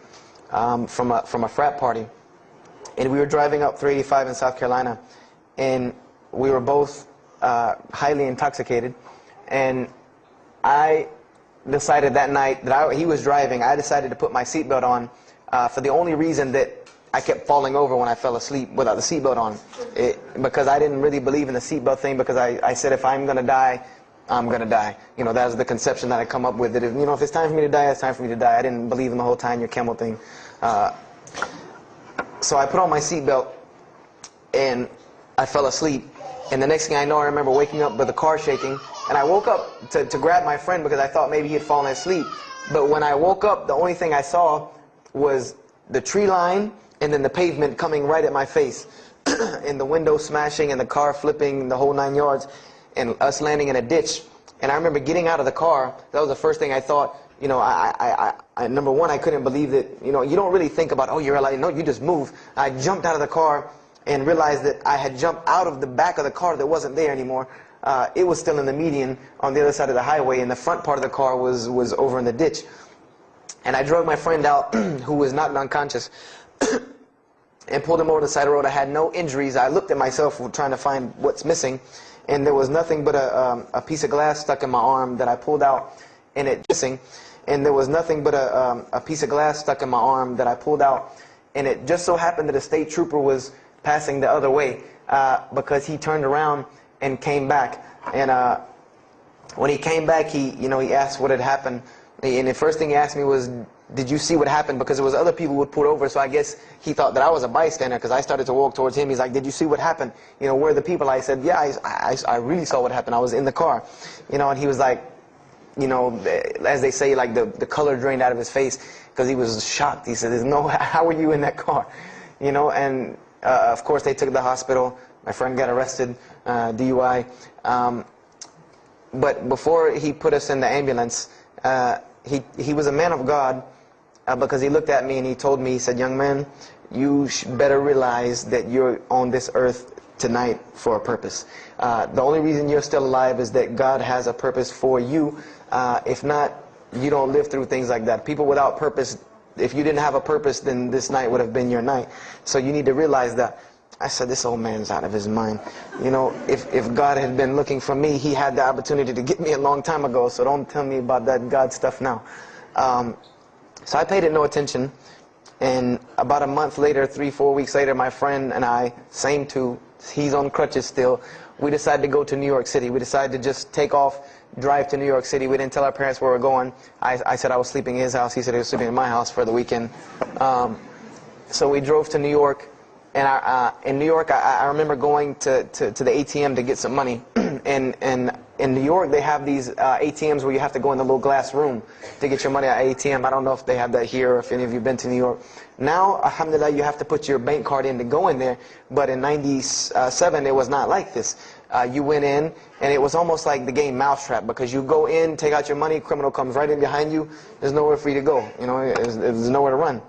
from a frat party, and we were driving up 385 in South Carolina, and we were both highly intoxicated. And I decided that night that he was driving, I decided to put my seatbelt on for the only reason that I kept falling over when I fell asleep without the seatbelt on, because I didn't really believe in the seatbelt thing, because I said if I'm going to die, I'm going to die. That was the conception that I come up with, that if it's time for me to die, it's time for me to die. I didn't believe in the whole time your camel thing. So I put on my seatbelt, and I fell asleep. And the next thing I know, I remember waking up with the car shaking, and I woke up to grab my friend because I thought maybe he had fallen asleep. But when I woke up, the only thing I saw was the tree line and then the pavement coming right at my face, and the window smashing and the car flipping, the whole 9 yards. And us landing in a ditch. And I remember getting out of the car. That was the first thing I thought. you know, number one, I couldn't believe that, you know, you don't really think about, oh, you're like, no, you just move. I jumped out of the car and realized that I had jumped out of the back of the car that wasn't there anymore. It was still in the median on the other side of the highway, and the front part of the car was over in the ditch. And I drug my friend out, who was not unconscious, and pulled him over to the side of the road. I had no injuries. I looked at myself trying to find what's missing, and there was nothing but a piece of glass stuck in my arm that I pulled out, and it missing. And there was nothing but a piece of glass stuck in my arm that I pulled out, and it just so happened that a state trooper was passing the other way, because he turned around and came back. And when he came back, he asked what had happened. And the first thing he asked me was, did you see what happened? Because there was other people who would pull over, so I guess he thought that I was a bystander, because I started to walk towards him. He's like, did you see what happened? You know, where are the people? I said, yeah, I really saw what happened. I was in the car. You know, and he was like, you know, as they say, like the color drained out of his face, because he was shocked. He said, how were you in that car? You know, and of course they took to the hospital. My friend got arrested, DUI. But before he put us in the ambulance, he was a man of God, because he looked at me and he told me, he said, young man, you better realize that you're on this earth tonight for a purpose. The only reason you're still alive is that God has a purpose for you. If not, you don't live through things like that. People without purpose, if you didn't have a purpose, then this night would have been your night. So you need to realize that. I said, this old man's out of his mind. You know, if God had been looking for me, he had the opportunity to get me a long time ago, so don't tell me about that God stuff now. So I paid it no attention, and about a month later, 3-4 weeks later, my friend and I, same two, he's on crutches still, we decided to go to New York City. We decided to just take off, drive to New York City. We didn't tell our parents where we were going. I said I was sleeping in his house, he said he was sleeping in my house for the weekend. So we drove to New York. And in New York, I remember going to the ATM to get some money. And in New York, they have these ATMs where you have to go in the little glass room to get your money at ATM. I don't know if they have that here, or if any of you have been to New York. Now, alhamdulillah, you have to put your bank card in to go in there. But in '97, it was not like this. You went in, and it was almost like the game Mousetrap, because you go in, take out your money, criminal comes right in behind you. There's nowhere for you to go. You know, there's nowhere to run.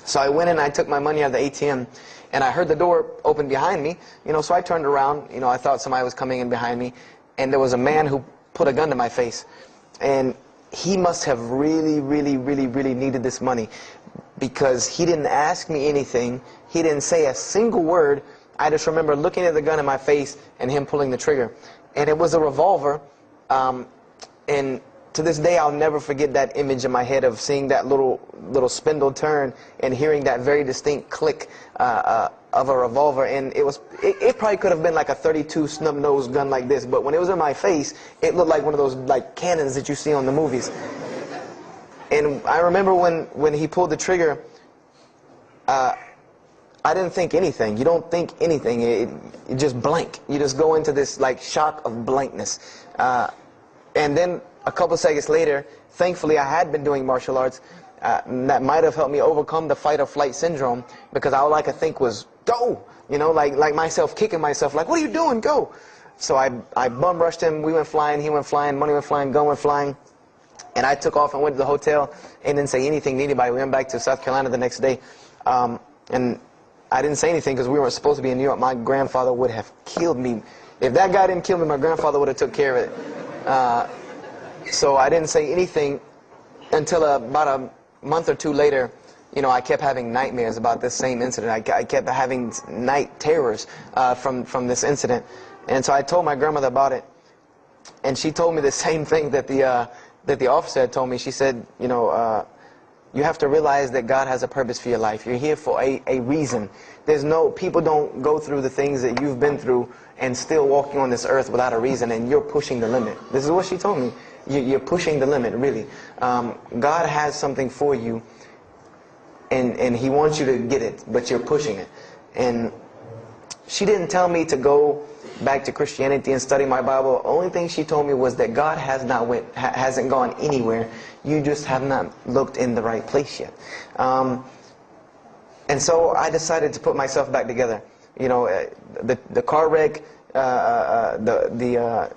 So I went in, I took my money out of the ATM, and I heard the door open behind me. You know, so I turned around. You know, I thought somebody was coming in behind me, and there was a man who put a gun to my face. And he must have really, really, really, really needed this money, because he didn't ask me anything. He didn't say a single word. I just remember looking at the gun in my face and him pulling the trigger. And it was a revolver. And to this day, I'll never forget that image in my head of seeing that little spindle turn and hearing that very distinct click of a revolver. And it probably could have been like a .32 snub-nosed gun like this, but when it was in my face, it looked like one of those like cannons that you see on the movies. And I remember when he pulled the trigger, I didn't think anything. You don't think anything. You just blank. You just go into this like shock of blankness. And then a couple seconds later, thankfully I had been doing martial arts. That might have helped me overcome the fight or flight syndrome, because all I could think was, go! You know, like myself kicking myself, like, what are you doing? Go! So I bum rushed him. We went flying, he went flying, money went flying, gun went flying. And I took off and went to the hotel and didn't say anything to anybody. We went back to South Carolina the next day. And I didn't say anything because we weren't supposed to be in New York. My grandfather would have killed me. If that guy didn't kill me, my grandfather would have took care of it. So I didn't say anything until about a month or two later. You know, I kept having nightmares about this same incident. I kept having night terrors from this incident. And so I told my grandmother about it. And she told me the same thing that the officer had told me. She said, you know, you have to realize that God has a purpose for your life. You're here for a reason. People don't go through the things that you've been through and still walking on this earth without a reason, and you're pushing the limit. This is what she told me. You're pushing the limit, really. God has something for you, and He wants you to get it, but you're pushing it. And she didn't tell me to go back to Christianity and study my Bible. The only thing she told me was that God hasn't gone anywhere. You just have not looked in the right place yet. And so I decided to put myself back together. You know, the car wreck the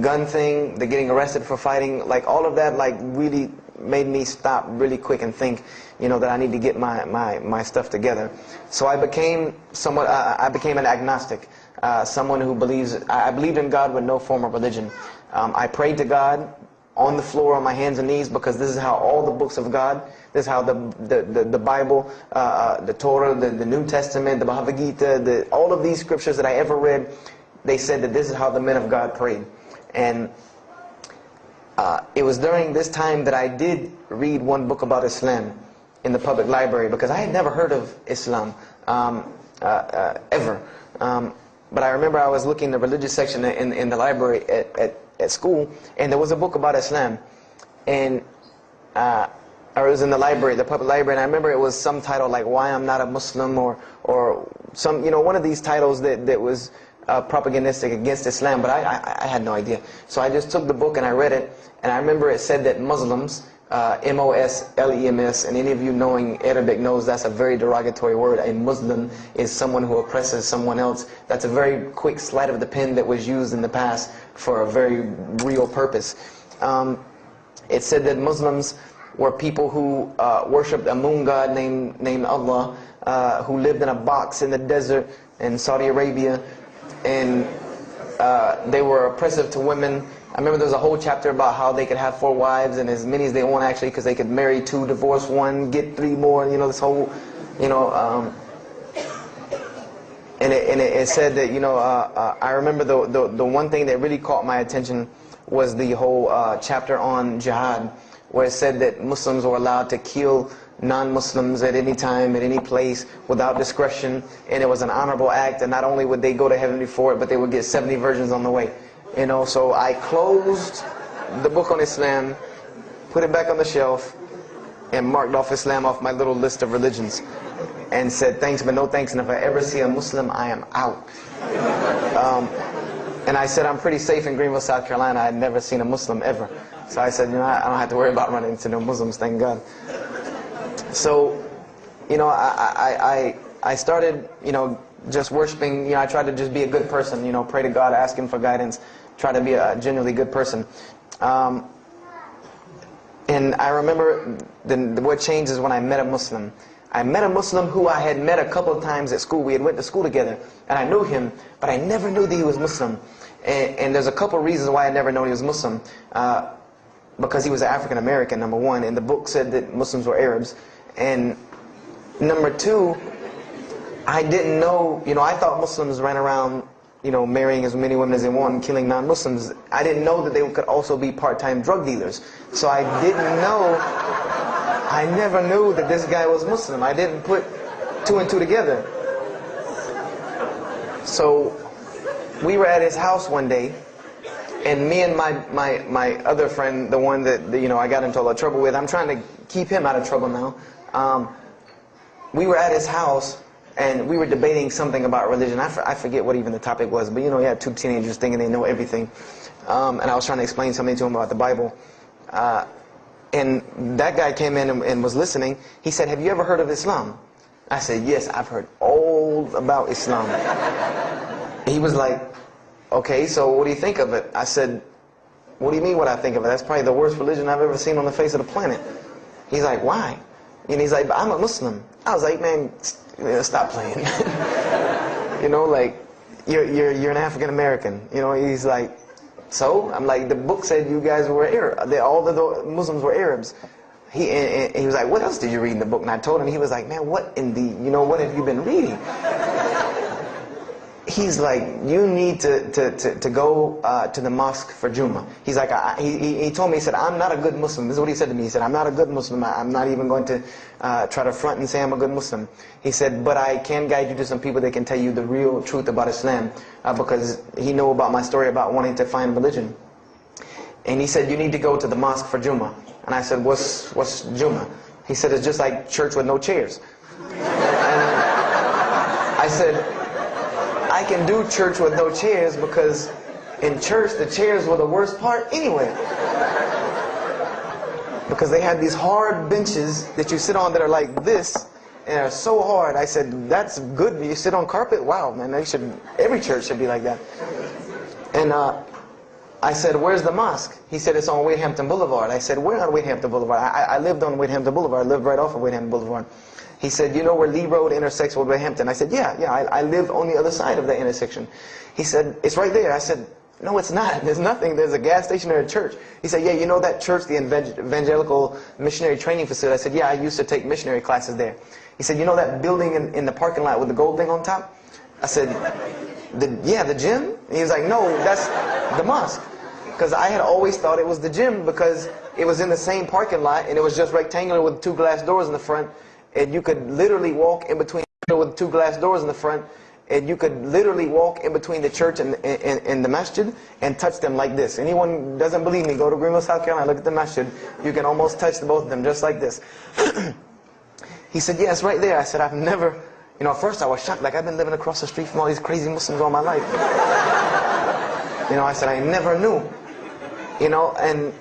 gun thing, the getting arrested for fighting, like all of that, like really made me stop really quick and think, that I need to get my stuff together. So I became an agnostic, someone who I believed in God with no form of religion. I prayed to God on the floor on my hands and knees, because this is how all the books of God, this is how the Bible, the Torah, the New Testament, the Bhagavad Gita, all of these scriptures that I ever read, they said that this is how the men of God prayed. And it was during this time that I did read one book about Islam in the public library, because I had never heard of Islam ever. But I remember I was looking in the religious section in the library at school, and there was a book about Islam, and or it was in the library, the public library, and I remember it was some title like "Why I'm Not a Muslim," or some, one of these titles that was propagandistic against Islam, but I had no idea. So I just took the book and I read it, and I remember it said that Muslims, M-O-S-L-E-M-S, and any of you knowing Arabic knows that's a very derogatory word. A Muslim is someone who oppresses someone else. That's a very quick sleight of the pen that was used in the past for a very real purpose. It said that Muslims were people who worshipped a moon god named Allah, who lived in a box in the desert in Saudi Arabia, and they were oppressive to women. I remember there was a whole chapter about how they could have 4 wives and as many as they want, actually, because they could marry 2, divorce 1, get 3 more, this whole, and it said that, I remember the one thing that really caught my attention was the whole chapter on jihad, where it said that Muslims were allowed to kill non-Muslims at any time, at any place, without discretion, and it was an honorable act, and not only would they go to heaven before it, but they would get 70 virgins on the way. So I closed the book on Islam, put it back on the shelf, and marked off Islam off my little list of religions, and said thanks but no thanks, and if I ever see a Muslim, I am out. And I said I'm pretty safe in Greenville, South Carolina. I had never seen a Muslim ever. So I said, I don't have to worry about running into no Muslims, thank God. So, I started, just worshiping. I tried to just be a good person, pray to God, ask Him for guidance, try to be a genuinely good person. And I remember what changed is when I met a Muslim. I met a Muslim who I had met a couple of times at school. We had went to school together, and I knew him, but I never knew that he was Muslim. And there's a couple of reasons why I never knew he was Muslim. Because he was African American, number one, and the book said that Muslims were Arabs. And number two, I didn't know, I thought Muslims ran around, marrying as many women as they want and killing non-Muslims. I didn't know that they could also be part-time drug dealers. So I never knew that this guy was Muslim. I didn't put 2 and 2 together. So we were at his house one day, and me and my other friend, the one that I got into a lot of trouble with, I'm trying to keep him out of trouble now. We were at his house, and we were debating something about religion. I forget what even the topic was, but you have 2 teenagers thinking they know everything. And I was trying to explain something to him about the Bible. And that guy came in and was listening. He said, "Have you ever heard of Islam?" I said, "Yes, I've heard all about Islam." He was like, "Okay, so what do you think of it?" I said, "What do you mean what I think of it? That's probably the worst religion I've ever seen on the face of the planet." He's like, "Why?" And he's like, "I'm a Muslim." I was like, "Man, stop playing." Like, you're an African American. He's like, "So?" I'm like, "The book said you guys were Arab. All the Muslims were Arabs." He was like, "What else did you read in the book?" And I told him. He was like, "Man, what in the, what have you been reading?" He's like, "You need to go to the mosque for Jummah." He's like, he told me, he said, "I'm not a good Muslim." This is what he said to me. He said, "I'm not a good Muslim. I'm not even going to try to front and say I'm a good Muslim." He said, "But I can guide you to some people that can tell you the real truth about Islam," because he knew about my story about wanting to find religion. And he said, "You need to go to the mosque for Jummah." And I said, What's Jummah?" He said, "It's just like church with no chairs." And I said, "I can do church with no chairs because in church the chairs were the worst part anyway." Because they had these hard benches that you sit on that are like this, and they're so hard. I said, that's good. You sit on carpet? Wow, man, every church should be like that. And I said, where's the mosque? He said, it's on Wadehampton Boulevard. I said, where on Wadehampton Boulevard? I lived on Wadehampton Boulevard. I lived right off of Wadehampton Boulevard. He said, you know where Lee Road intersects with Wadehampton? I said, yeah, I live on the other side of the intersection. He said, it's right there. I said, no, it's not. There's nothing. There's a gas station or a church. He said, yeah, you know that church, the Evangelical Missionary Training Facility? I said, yeah, I used to take missionary classes there. He said, you know that building in the parking lot with the gold thing on top? I said, yeah, the gym? And he was like, no, that's the mosque. Because I had always thought it was the gym because it was in the same parking lot and it was just rectangular with 2 glass doors in the front, and you could literally walk in between with 2 glass doors in the front, and you could literally walk in between the church and the masjid and touch them like this. Anyone doesn't believe me, go to Greenville, South Carolina, look at the masjid. You can almost touch both of them just like this. He said, yeah, it's right there. I said, I've never, at first I was shocked, like I've been living across the street from all these crazy Muslims all my life. I said, I never knew. And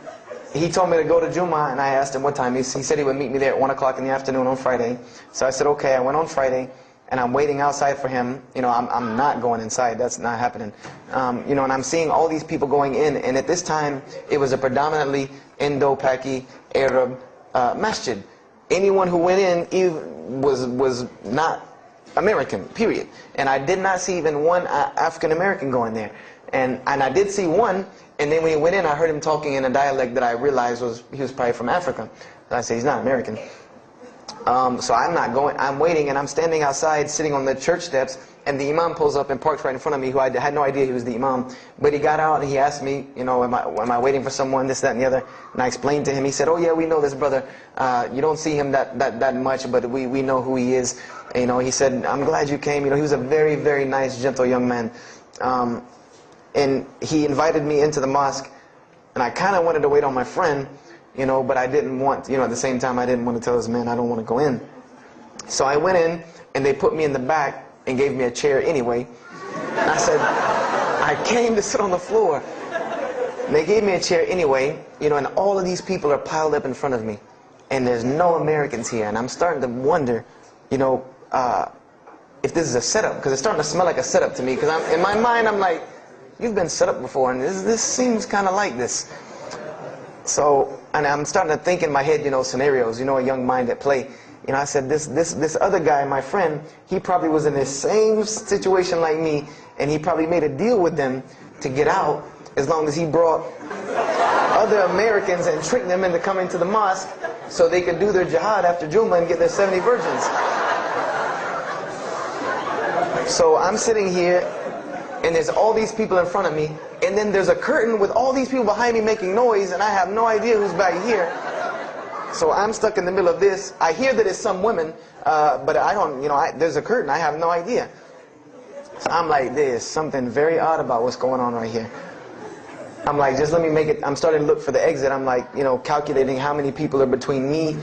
he told me to go to Jummah, and I asked him what time. He said he would meet me there at 1 o'clock in the afternoon on Friday. So I said, okay. I went on Friday, and I'm waiting outside for him. I'm not going inside. That's not happening. And I'm seeing all these people going in, and at this time, it was a predominantly Indo-Paki Arab masjid. Anyone who went in was not American, period. And I did not see even one African-American going there. And I did see one, and then when he went in, I heard him talking in a dialect that I realized he was probably from Africa. So I said, he's not American. So I'm not going. I'm waiting, and I'm standing outside, sitting on the church steps, and the imam pulls up and parks right in front of me, who I had no idea he was the imam. But he got out, and he asked me, am I waiting for someone, this, that, and the other? And I explained to him. He said, oh, yeah, we know this brother. You don't see him that much, but we know who he is. He said, I'm glad you came. He was a very, very nice, gentle young man. And he invited me into the mosque, and I kind of wanted to wait on my friend, but I didn't want, at the same time, I didn't want to tell this man I don't want to go in. So I went in, and they put me in the back and gave me a chair anyway. And I said, I came to sit on the floor. And they gave me a chair anyway, and all of these people are piled up in front of me, and there's no Americans here, and I'm starting to wonder, if this is a setup, because it's starting to smell like a setup to me, because in my mind, I'm like, you've been set up before, and this seems kind of like this. So, and I'm starting to think in my head, scenarios, a young mind at play. I said, this other guy, my friend, he probably was in the same situation like me, and he probably made a deal with them to get out as long as he brought other Americans and tricked them into coming to the mosque so they could do their jihad after Jummah and get their 70 virgins. So I'm sitting here, and there's all these people in front of me, and then there's a curtain with all these people behind me making noise, and I have no idea who's back here. So I'm stuck in the middle of this. I hear that it's some women, but I don't, there's a curtain. I have no idea. So I'm like, there's something very odd about what's going on right here. I'm like, just let me make it. I'm starting to look for the exit. I'm like, calculating how many people are between me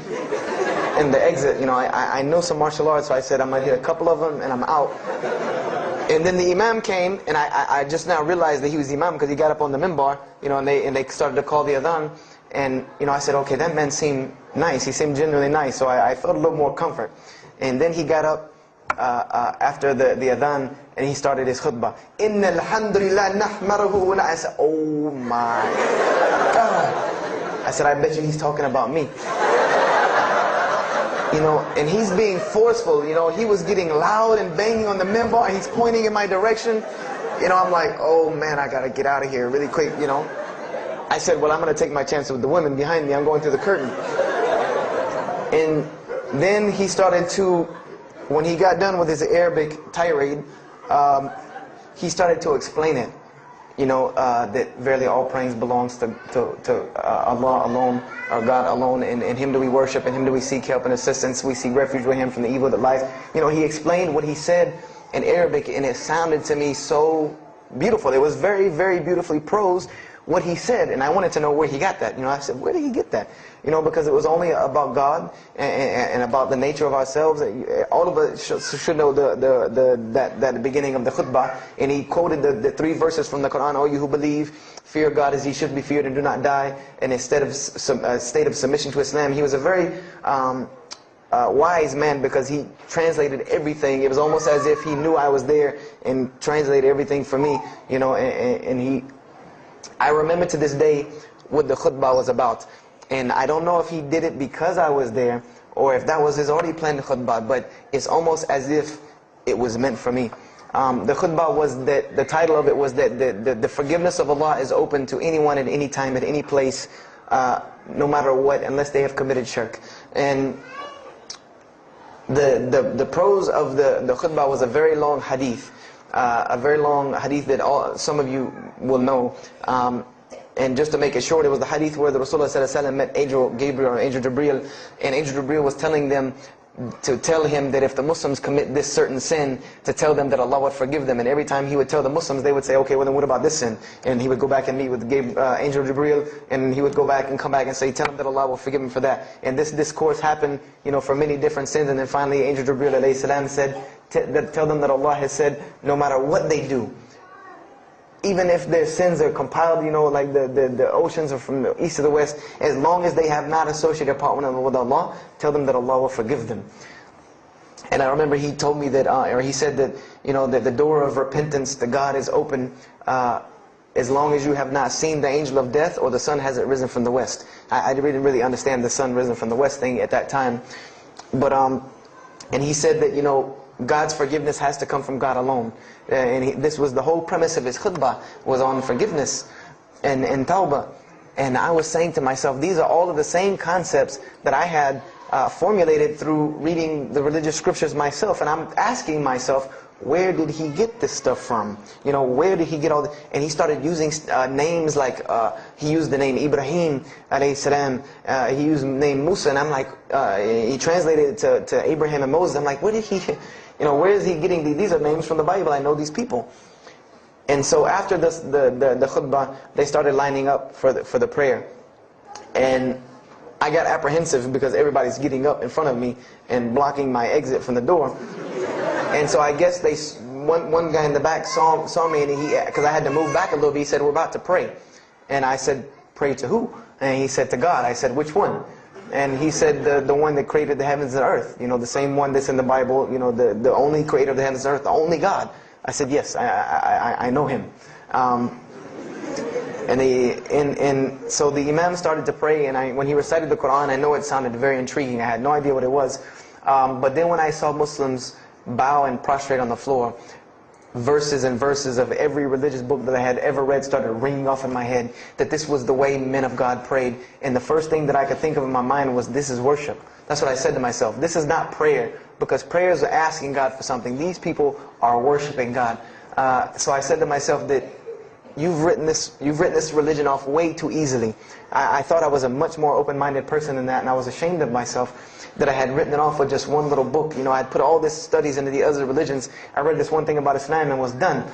and the exit. I know some martial arts, so I said I'm going to hit a couple of them, and I'm out. And then the imam came, and I just now realized that he was the imam because he got up on the minbar, and they started to call the adhan. And, I said, okay, that man seemed nice. He seemed genuinely nice. So I felt a little more comfort. And then he got up after the adhan, and he started his khutbah. Inna alhamdulillah nahmaruhu. And I said, oh my God. I said, I bet you he's talking about me. And he's being forceful. He was getting loud and banging on the minbar, and he's pointing in my direction. I'm like, oh man, I gotta get out of here really quick, I said, well, I'm gonna take my chance with the women behind me. I'm going through the curtain. And then he started to, when he got done with his Arabic tirade, he started to explain it. That verily all praise belongs to Allah alone, or God alone, and Him do we worship, and Him do we seek help and assistance. We seek refuge with Him from the evil that lies. He explained what he said in Arabic, and it sounded to me so beautiful. It was very, very beautifully prosed, what he said, and I wanted to know where he got that. I said, where did he get that? Because it was only about God and about the nature of ourselves. All of us should know that beginning of the khutbah, and he quoted the 3 verses from the Quran. O you who believe, fear God as He should be feared and do not die. And instead of state of submission to Islam, he was a very wise man, because he translated everything. It was almost as if he knew I was there and translated everything for me, you know. I remember to this day what the khutbah was about. And I don't know if he did it because I was there, or if that was his already planned khutbah, but it's almost as if it was meant for me. The khutbah was that, the title of it was that the forgiveness of Allah is open to anyone at any time, at any place, no matter what, unless they have committed shirk. And the prose of the khutbah was a very long hadith, that some of you will know. And just to make it short, it was the hadith where the Rasulullah ﷺ met Angel Gabriel or Angel Jibreel, and Angel Jibreel was telling them to tell him that if the Muslims commit this certain sin, to tell them that Allah would forgive them. And every time he would tell the Muslims, they would say, okay, well then what about this sin? And he would go back and meet with Angel Jibreel, and he would go back and come back and say, tell them that Allah will forgive him for that. And this discourse happened, you know, for many different sins. And then finally Angel Jibreel alayhi salam said, tell them that Allah has said, no matter what they do, even if their sins are compiled, you know, like the oceans are from the east to the west, as long as they have not associated a partner with Allah, tell them that Allah will forgive them. And I remember he told me that, or he said that, you know, that the door of repentance to God is open as long as you have not seen the angel of death or the sun hasn't risen from the west. I didn't really understand the sun risen from the west thing at that time. But, and he said that, you know, God's forgiveness has to come from God alone. This was the whole premise of his khutbah, was on forgiveness and tawbah. And I was saying to myself, these are all of the same concepts that I had formulated through reading the religious scriptures myself. And I'm asking myself, where did he get this stuff from? You know, where did he get all this? And he started using names like, he used the name Ibrahim alayhi salam, he used the name Musa, and I'm like, he translated it to Abraham and Moses. I'm like, where did he, you know, where is he getting these are names from the Bible, I know these people. And so after this, the khutbah, they started lining up for the prayer. And I got apprehensive because everybody's getting up in front of me and blocking my exit from the door. And so I guess one guy in the back saw me, and because I had to move back a little bit, he said, we're about to pray. And I said, pray to who? And he said, to God. I said, which one? And he said, the one that created the heavens and earth. You know, the same one that's in the Bible, you know, the only creator of the heavens and earth, the only God. I said, yes, I know him. And so the Imam started to pray, and when he recited the Quran, I know it sounded very intriguing. I had no idea what it was. But then when I saw Muslims bow and prostrate on the floor, verses and verses of every religious book that I had ever read started ringing off in my head, that this was the way men of God prayed. And the first thing that I could think of in my mind was, this is worship. That's what I said to myself. This is not prayer, because prayers are asking God for something. These people are worshiping God. So I said to myself that you've written this religion off way too easily. I thought I was a much more open-minded person than that, and I was ashamed of myself that I had written it off with just one little book. You know, I had put all these studies into the other religions. I read this one thing about Islam and was done.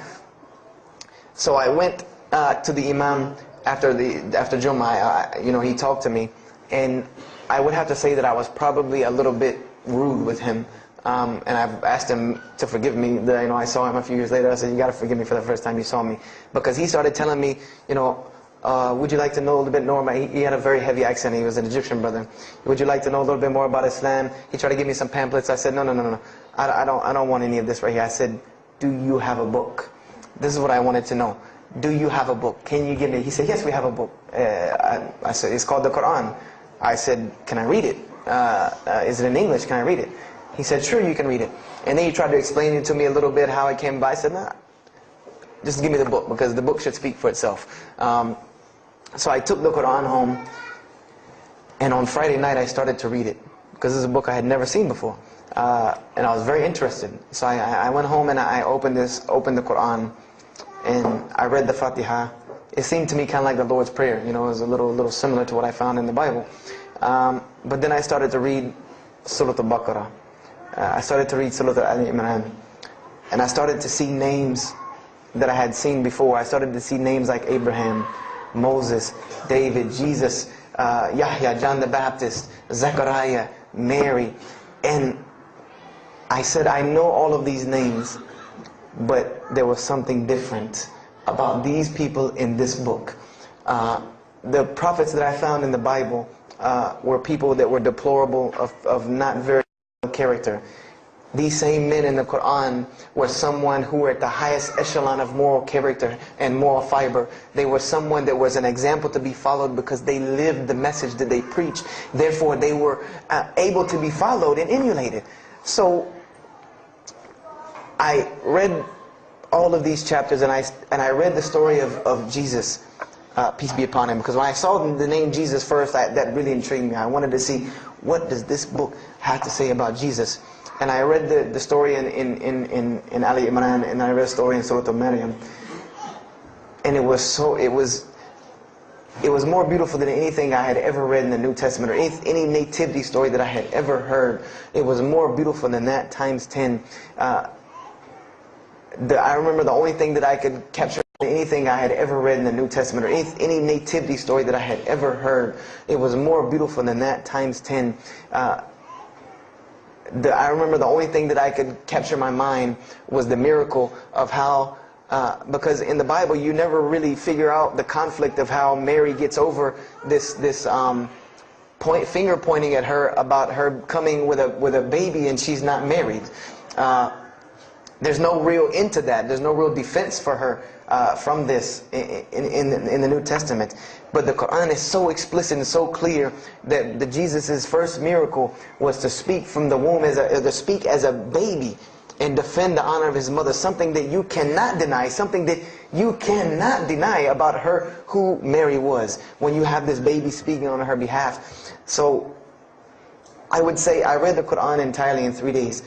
So I went to the Imam after Jummah. You know, he talked to me, and I would have to say that I was probably a little bit rude with him. And I've asked him to forgive me. You know, I saw him a few years later. I said, you got to forgive me for the first time you saw me, because he started telling me, you know, would you like to know a little bit more about, he had a very heavy accent, he was an Egyptian brother. Would you like to know a little bit more about Islam? He tried to give me some pamphlets. I said, no. I don't want any of this right here. I said, do you have a book? This is what I wanted to know. Do you have a book? Can you give me? He said, yes, we have a book. I said, it's called the Quran. I said, can I read it? Is it in English? Can I read it? He said, sure, you can read it. And then he tried to explain it to me a little bit, how it came by. I said, nah, just give me the book, because the book should speak for itself. So I took the Quran home, and on Friday night I started to read it, because this is a book I had never seen before. And I was very interested. So I went home and I opened the Quran, and I read the Fatiha. It seemed to me kind of like the Lord's Prayer. You know, it was a little similar to what I found in the Bible. But then I started to read Surah Al-Baqarah. I started to read Surah Al-Imran. And I started to see names that I had seen before. I started to see names like Abraham, Moses, David, Jesus, Yahya, John the Baptist, Zechariah, Mary. And I said, I know all of these names, but there was something different about these people in this book. The prophets that I found in the Bible, were people that were deplorable, of not very good character. These same men in the Quran were someone who were at the highest echelon of moral character and moral fiber. They were someone that was an example to be followed because they lived the message that they preached. Therefore, they were able to be followed and emulated. So, I read all of these chapters, and I read the story of Jesus, peace be upon him, because when I saw the name Jesus first, that really intrigued me. I wanted to see, what does this book have to say about Jesus? And I read the story in Ali Imran, and I read the story in Surah Maryam, and it was more beautiful than anything I had ever read in the New Testament, or any nativity story that I had ever heard. It was more beautiful than that times 10. I remember the only thing that I could capture anything I had ever read in the New Testament, or any nativity story that I had ever heard. It was more beautiful than that times 10. I remember the only thing that I could capture in my mind was the miracle of how, because in the Bible you never really figure out the conflict of how Mary gets over this finger pointing at her about her coming with a baby and she's not married. There's no real end to that. There's no real defense for her from this in the New Testament. But the Quran is so explicit and so clear that Jesus' first miracle was to speak from the womb, to speak as a baby and defend the honor of his mother. Something that you cannot deny, something that you cannot deny about her, who Mary was, when you have this baby speaking on her behalf. So I would say I read the Quran entirely in 3 days.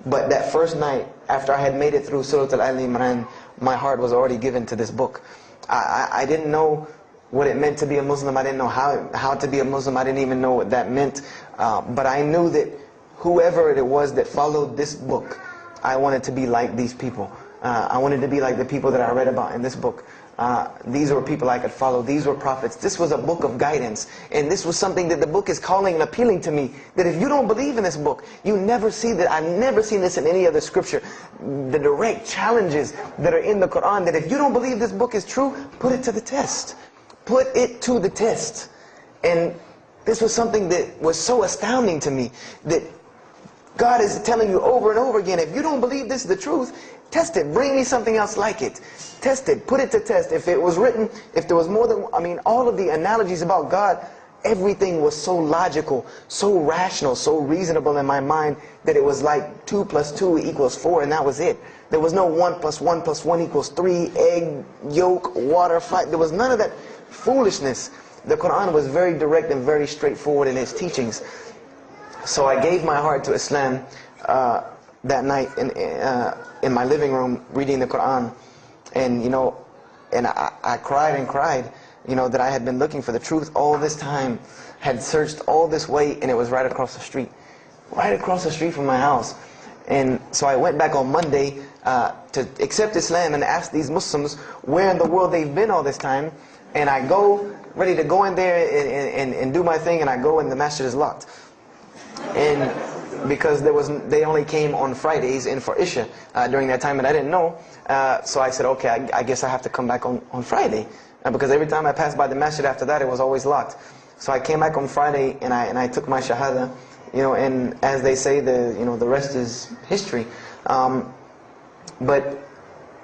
But that first night, after I had made it through Surah Al-Imran, my heart was already given to this book. I didn't know what it meant to be a Muslim. I didn't know how to be a Muslim. I didn't even know what that meant. But I knew that whoever it was that followed this book, I wanted to be like these people. I wanted to be like the people that I read about in this book. These were people I could follow. These were prophets. This was a book of guidance. And this was something that the book is calling and appealing to me. That if you don't believe in this book, you never see that. I've never seen this in any other scripture. The direct challenges that are in the Quran, that if you don't believe this book is true, put it to the test. Put it to the test. And this was something that was so astounding to me, that God is telling you over and over again, if you don't believe this is the truth, test it. Bring me something else like it. Test it. Put it to test. If it was written, if there was more than, all of the analogies about God, everything was so logical, so rational, so reasonable in my mind, that it was like 2 + 2 = 4, and that was it. There was no 1 + 1 + 1 = 3, egg, yolk, water, fight. There was none of that foolishness. The Quran was very direct and very straightforward in its teachings. So I gave my heart to Islam that night in my living room, reading the Quran, and I cried and cried, that I had been looking for the truth all this time, had searched all this way, and it was right across the street from my house. And so I went back on Monday to accept Islam and ask these Muslims where in the world they've been all this time. And I go, ready to go in there and do my thing, and I go and the masjid is locked. And because they only came on Fridays and for Isha during that time, and I didn't know. So I said, okay, I guess I have to come back on Friday. Because every time I passed by the masjid after that, it was always locked. So I came back on Friday, and I took my shahada, and as they say, the rest is history. But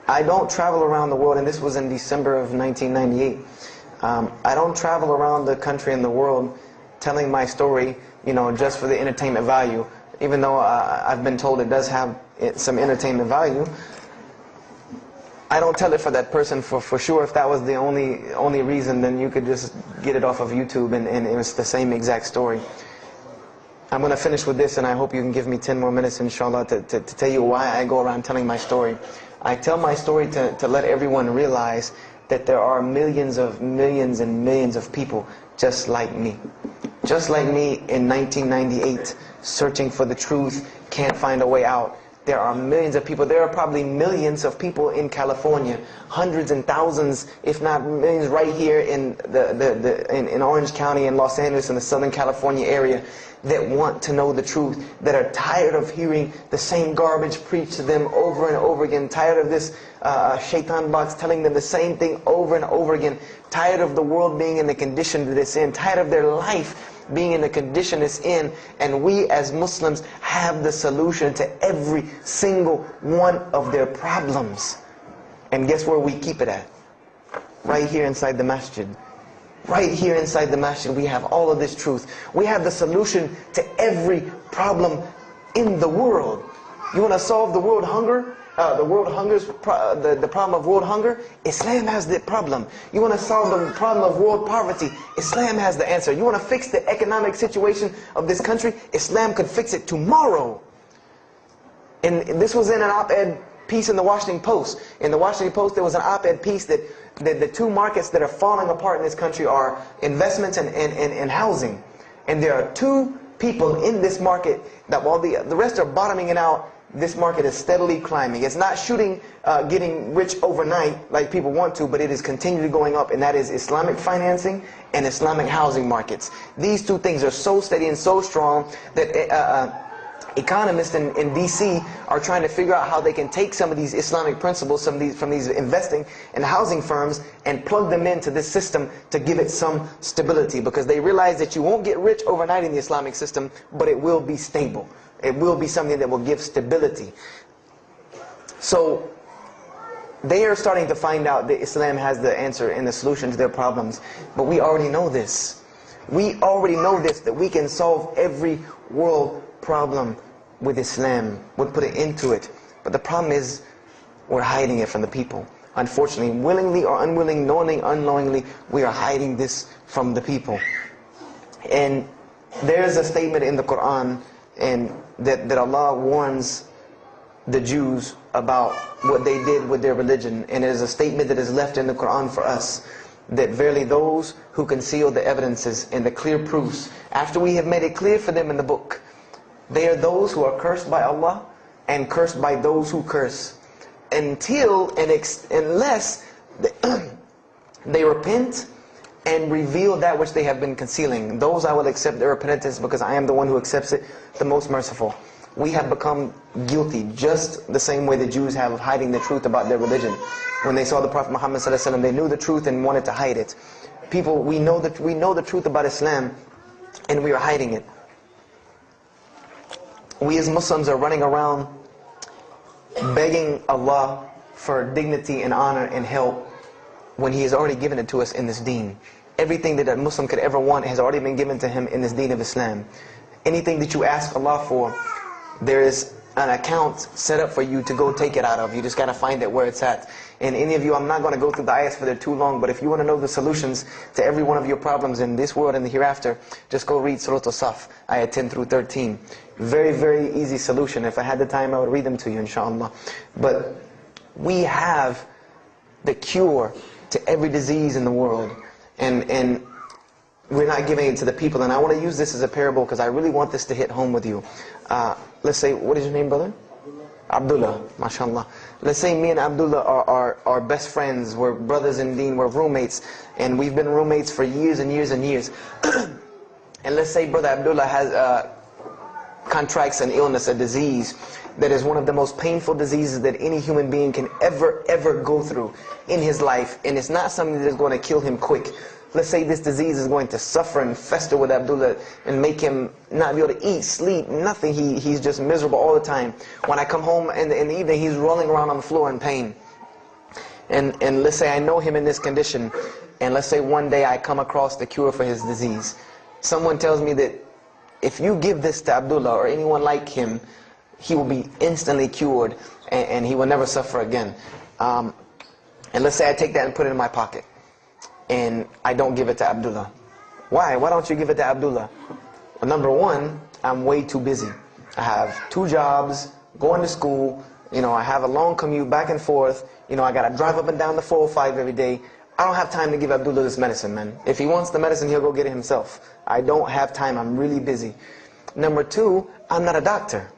I don't travel around the world, and this was in December of 1998. I don't travel around the country and the world telling my story, just for the entertainment value. Even though I've been told it does have some entertainment value, I don't tell it for that person for sure. If that was the only reason, then you could just get it off of YouTube and it was the same exact story. I'm going to finish with this, and I hope you can give me 10 more minutes, inshallah, to tell you why I go around telling my story. I tell my story to let everyone realize that there are millions and millions of people just like me. Just like me in 1998, searching for the truth, can't find a way out. There are millions of people. There are probably millions of people in California, hundreds and thousands, if not millions, right here in in Orange County and Los Angeles in the Southern California area, that want to know the truth, that are tired of hearing the same garbage preached to them over and over again, tired of this shaitan box telling them the same thing over and over again, tired of the world being in the condition that it's in, tired of their life being in the condition it's in, and we as Muslims have the solution to every single one of their problems. And guess where we keep it at? Right here inside the masjid. Right here inside the masjid, we have all of this truth. We have the solution to every problem in the world. You want to solve the world hunger? The problem of world hunger? Islam has the problem. You want to solve the problem of world poverty? Islam has the answer. You want to fix the economic situation of this country? Islam could fix it tomorrow. And this was in an op-ed piece in the Washington Post. In the Washington Post, there was an op-ed piece that the two markets that are falling apart in this country are investments and housing. And there are two people in this market that while the rest are bottoming it out, this market is steadily climbing. It's not getting rich overnight like people want to, but it is continually going up, and that is Islamic financing and Islamic housing markets. These two things are so steady and so strong that economists in DC are trying to figure out how they can take some of these Islamic principles from these investing and housing firms and plug them into this system to give it some stability, because they realize that you won't get rich overnight in the Islamic system, but it will be stable. It will be something that will give stability. So they are starting to find out that Islam has the answer and the solution to their problems. But we already know this. We already know this, that we can solve every world problem with Islam. We'll put it into it. But the problem is, we're hiding it from the people. Unfortunately, willingly or unwilling, knowingly, unknowingly, we are hiding this from the people. And there's a statement in the Quran and that Allah warns the Jews about what they did with their religion. And it is a statement that is left in the Quran for us, that verily those who conceal the evidences and the clear proofs, after we have made it clear for them in the book, they are those who are cursed by Allah and cursed by those who curse, unless they repent and reveal that which they have been concealing. Those I will accept their repentance, because I am the one who accepts it, the most merciful. We have become guilty just the same way the Jews have of hiding the truth about their religion. When they saw the Prophet Muhammad ﷺ, they knew the truth and wanted to hide it. People, we know the truth about Islam, and we are hiding it. We as Muslims are running around begging Allah for dignity and honor and help, when He has already given it to us in this deen. Everything that a Muslim could ever want has already been given to him in this deen of Islam. Anything that you ask Allah for, there is an account set up for you to go take it out of. You just got to find it where it's at. And any of you, I'm not going to go through the ayahs for they're too long, but if you want to know the solutions to every one of your problems in this world and the hereafter, just go read Surah Al-Saf, ayah 10 through 13. Very, very easy solution. If I had the time, I would read them to you, inshallah. But we have the cure to every disease in the world, and we're not giving it to the people. And I want to use this as a parable because I really want this to hit home with you. Let's say, what is your name, brother? Abdullah, mashallah. Let's say me and Abdullah are best friends, we're brothers in deen, we're roommates, and we've been roommates for years and years and years. And let's say brother Abdullah has contracts an illness, a disease that is one of the most painful diseases that any human being can ever go through in his life, and it's not something that is going to kill him quick. Let's say this disease is going to suffer and fester with Abdullah and make him not be able to eat, sleep, nothing. He's just miserable all the time. When I come home in the evening, he's rolling around on the floor in pain. And let's say I know him in this condition, and let's say one day I come across the cure for his disease. Someone tells me that if you give this to Abdullah or anyone like him, he will be instantly cured and he will never suffer again. And let's say I take that and put it in my pocket, and I don't give it to Abdullah. Why? Why don't you give it to Abdullah? Well, number one, I'm way too busy. I have 2 jobs, going to school, I have a long commute back and forth, I gotta drive up and down the 405 every day. I don't have time to give Abdullah this medicine, man. If he wants the medicine, he'll go get it himself. I don't have time, I'm really busy. Number 2, I'm not a doctor.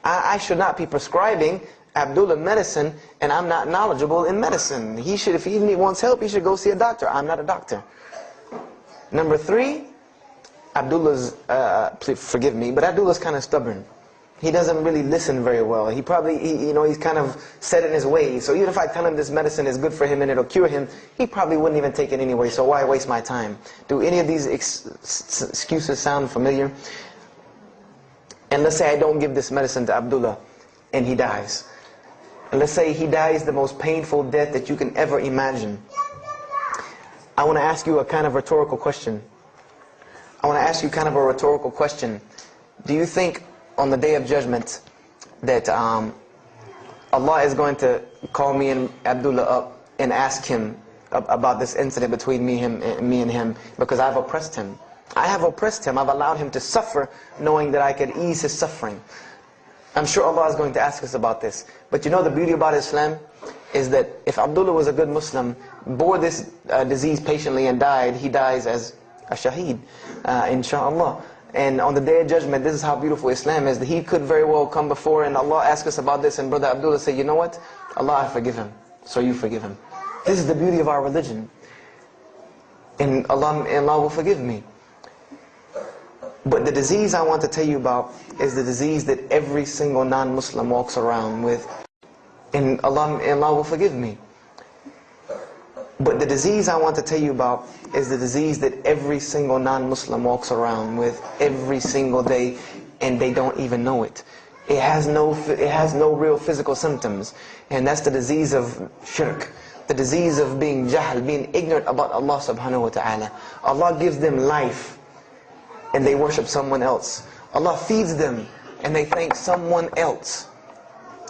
I should not be prescribing Abdullah medicine, and I'm not knowledgeable in medicine. He should, if he wants help, he should go see a doctor. I'm not a doctor. Number 3, Abdullah's, please forgive me, but Abdullah's kind of stubborn. He doesn't really listen very well. He probably, he's kind of set in his ways. So even if I tell him this medicine is good for him and it'll cure him, he probably wouldn't even take it anyway. So why waste my time? Do any of these excuses sound familiar? And let's say I don't give this medicine to Abdullah and he dies. And let's say he dies the most painful death that you can ever imagine. I want to ask you a kind of rhetorical question. I want to ask you kind of a rhetorical question. Do you think on the Day of Judgment that Allah is going to call me and Abdullah up and ask him about this incident between me and him because I've oppressed him? I have oppressed him. I've allowed him to suffer knowing that I could ease his suffering. I'm sure Allah is going to ask us about this. But you know the beauty about Islam is that if Abdullah was a good Muslim, bore this disease patiently and died, he dies as a shaheed, inshaAllah. And on the Day of Judgment, this is how beautiful Islam is, that he could very well come before and Allah ask us about this and Brother Abdullah say, you know what? Allah, I forgive him. So you forgive him. This is the beauty of our religion. And Allah will forgive me. But the disease I want to tell you about is the disease that every single non-Muslim walks around with. And Allah will forgive me. But the disease I want to tell you about is the disease that every single non-Muslim walks around with every single day, and they don't even know it. It has no real physical symptoms, and that's the disease of shirk, the disease of being jahl, being ignorant about Allah subhanahu wa ta'ala. Allah gives them life, and they worship someone else. Allah feeds them, and they thank someone else.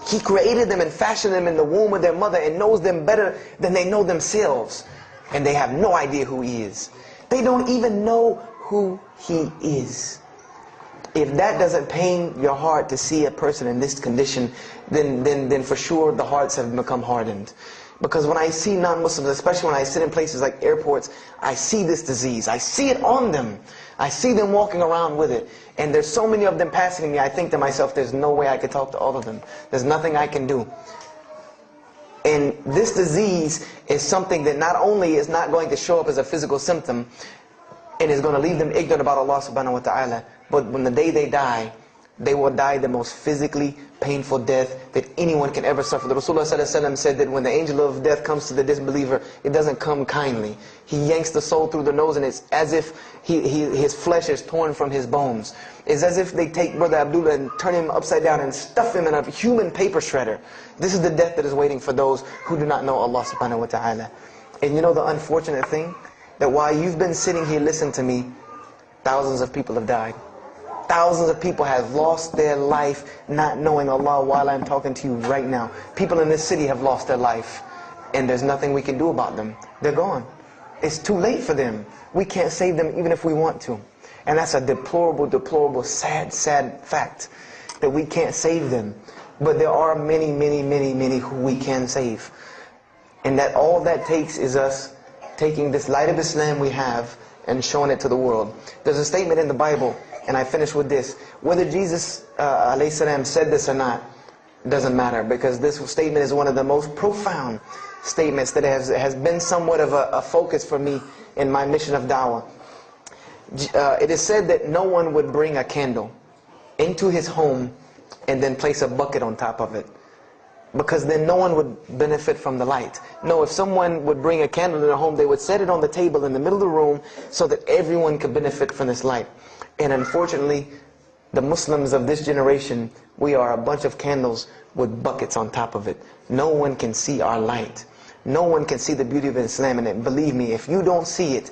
He created them and fashioned them in the womb of their mother and knows them better than they know themselves. And they have no idea who He is. They don't even know who He is. If that doesn't pain your heart to see a person in this condition, then for sure the hearts have become hardened. Because when I see non-Muslims, especially when I sit in places like airports, I see this disease. I see it on them. I see them walking around with it. And there's so many of them passing me, I think to myself, there's no way I could talk to all of them. There's nothing I can do. And this disease is something that not only is not going to show up as a physical symptom, and is going to leave them ignorant about Allah subhanahu wa ta'ala, but when the day they die, they will die the most physically painful death that anyone can ever suffer. The Rasulullah said that when the angel of death comes to the disbeliever, it doesn't come kindly. He yanks the soul through the nose, and it's as if his flesh is torn from his bones. It's as if they take Brother Abdullah and turn him upside down and stuff him in a human paper shredder. This is the death that is waiting for those who do not know Allah subhanahu wa ta'ala. And you know the unfortunate thing? That while you've been sitting here listening to me, thousands of people have died. Thousands of people have lost their life not knowing Allah while I'm talking to you right now. People in this city have lost their life, and there's nothing we can do about them. They're gone. It's too late for them. We can't save them even if we want to. And that's a deplorable, deplorable, sad, sad fact, that we can't save them. But there are many, many, many, many who we can save. And that all that takes is us taking this light of Islam we have and showing it to the world. There's a statement in the Bible, and I finish with this. Whether Jesus ﷺ said this or not, doesn't matter, because this statement is one of the most profound statements that has been somewhat of a focus for me in my mission of da'wah. It is said that no one would bring a candle into his home and then place a bucket on top of it, because then no one would benefit from the light. No, if someone would bring a candle in their home, they would set it on the table in the middle of the room so that everyone could benefit from this light. And unfortunately, the Muslims of this generation, we are a bunch of candles with buckets on top of it. No one can see our light. No one can see the beauty of Islam in it. Believe me, if you don't see it,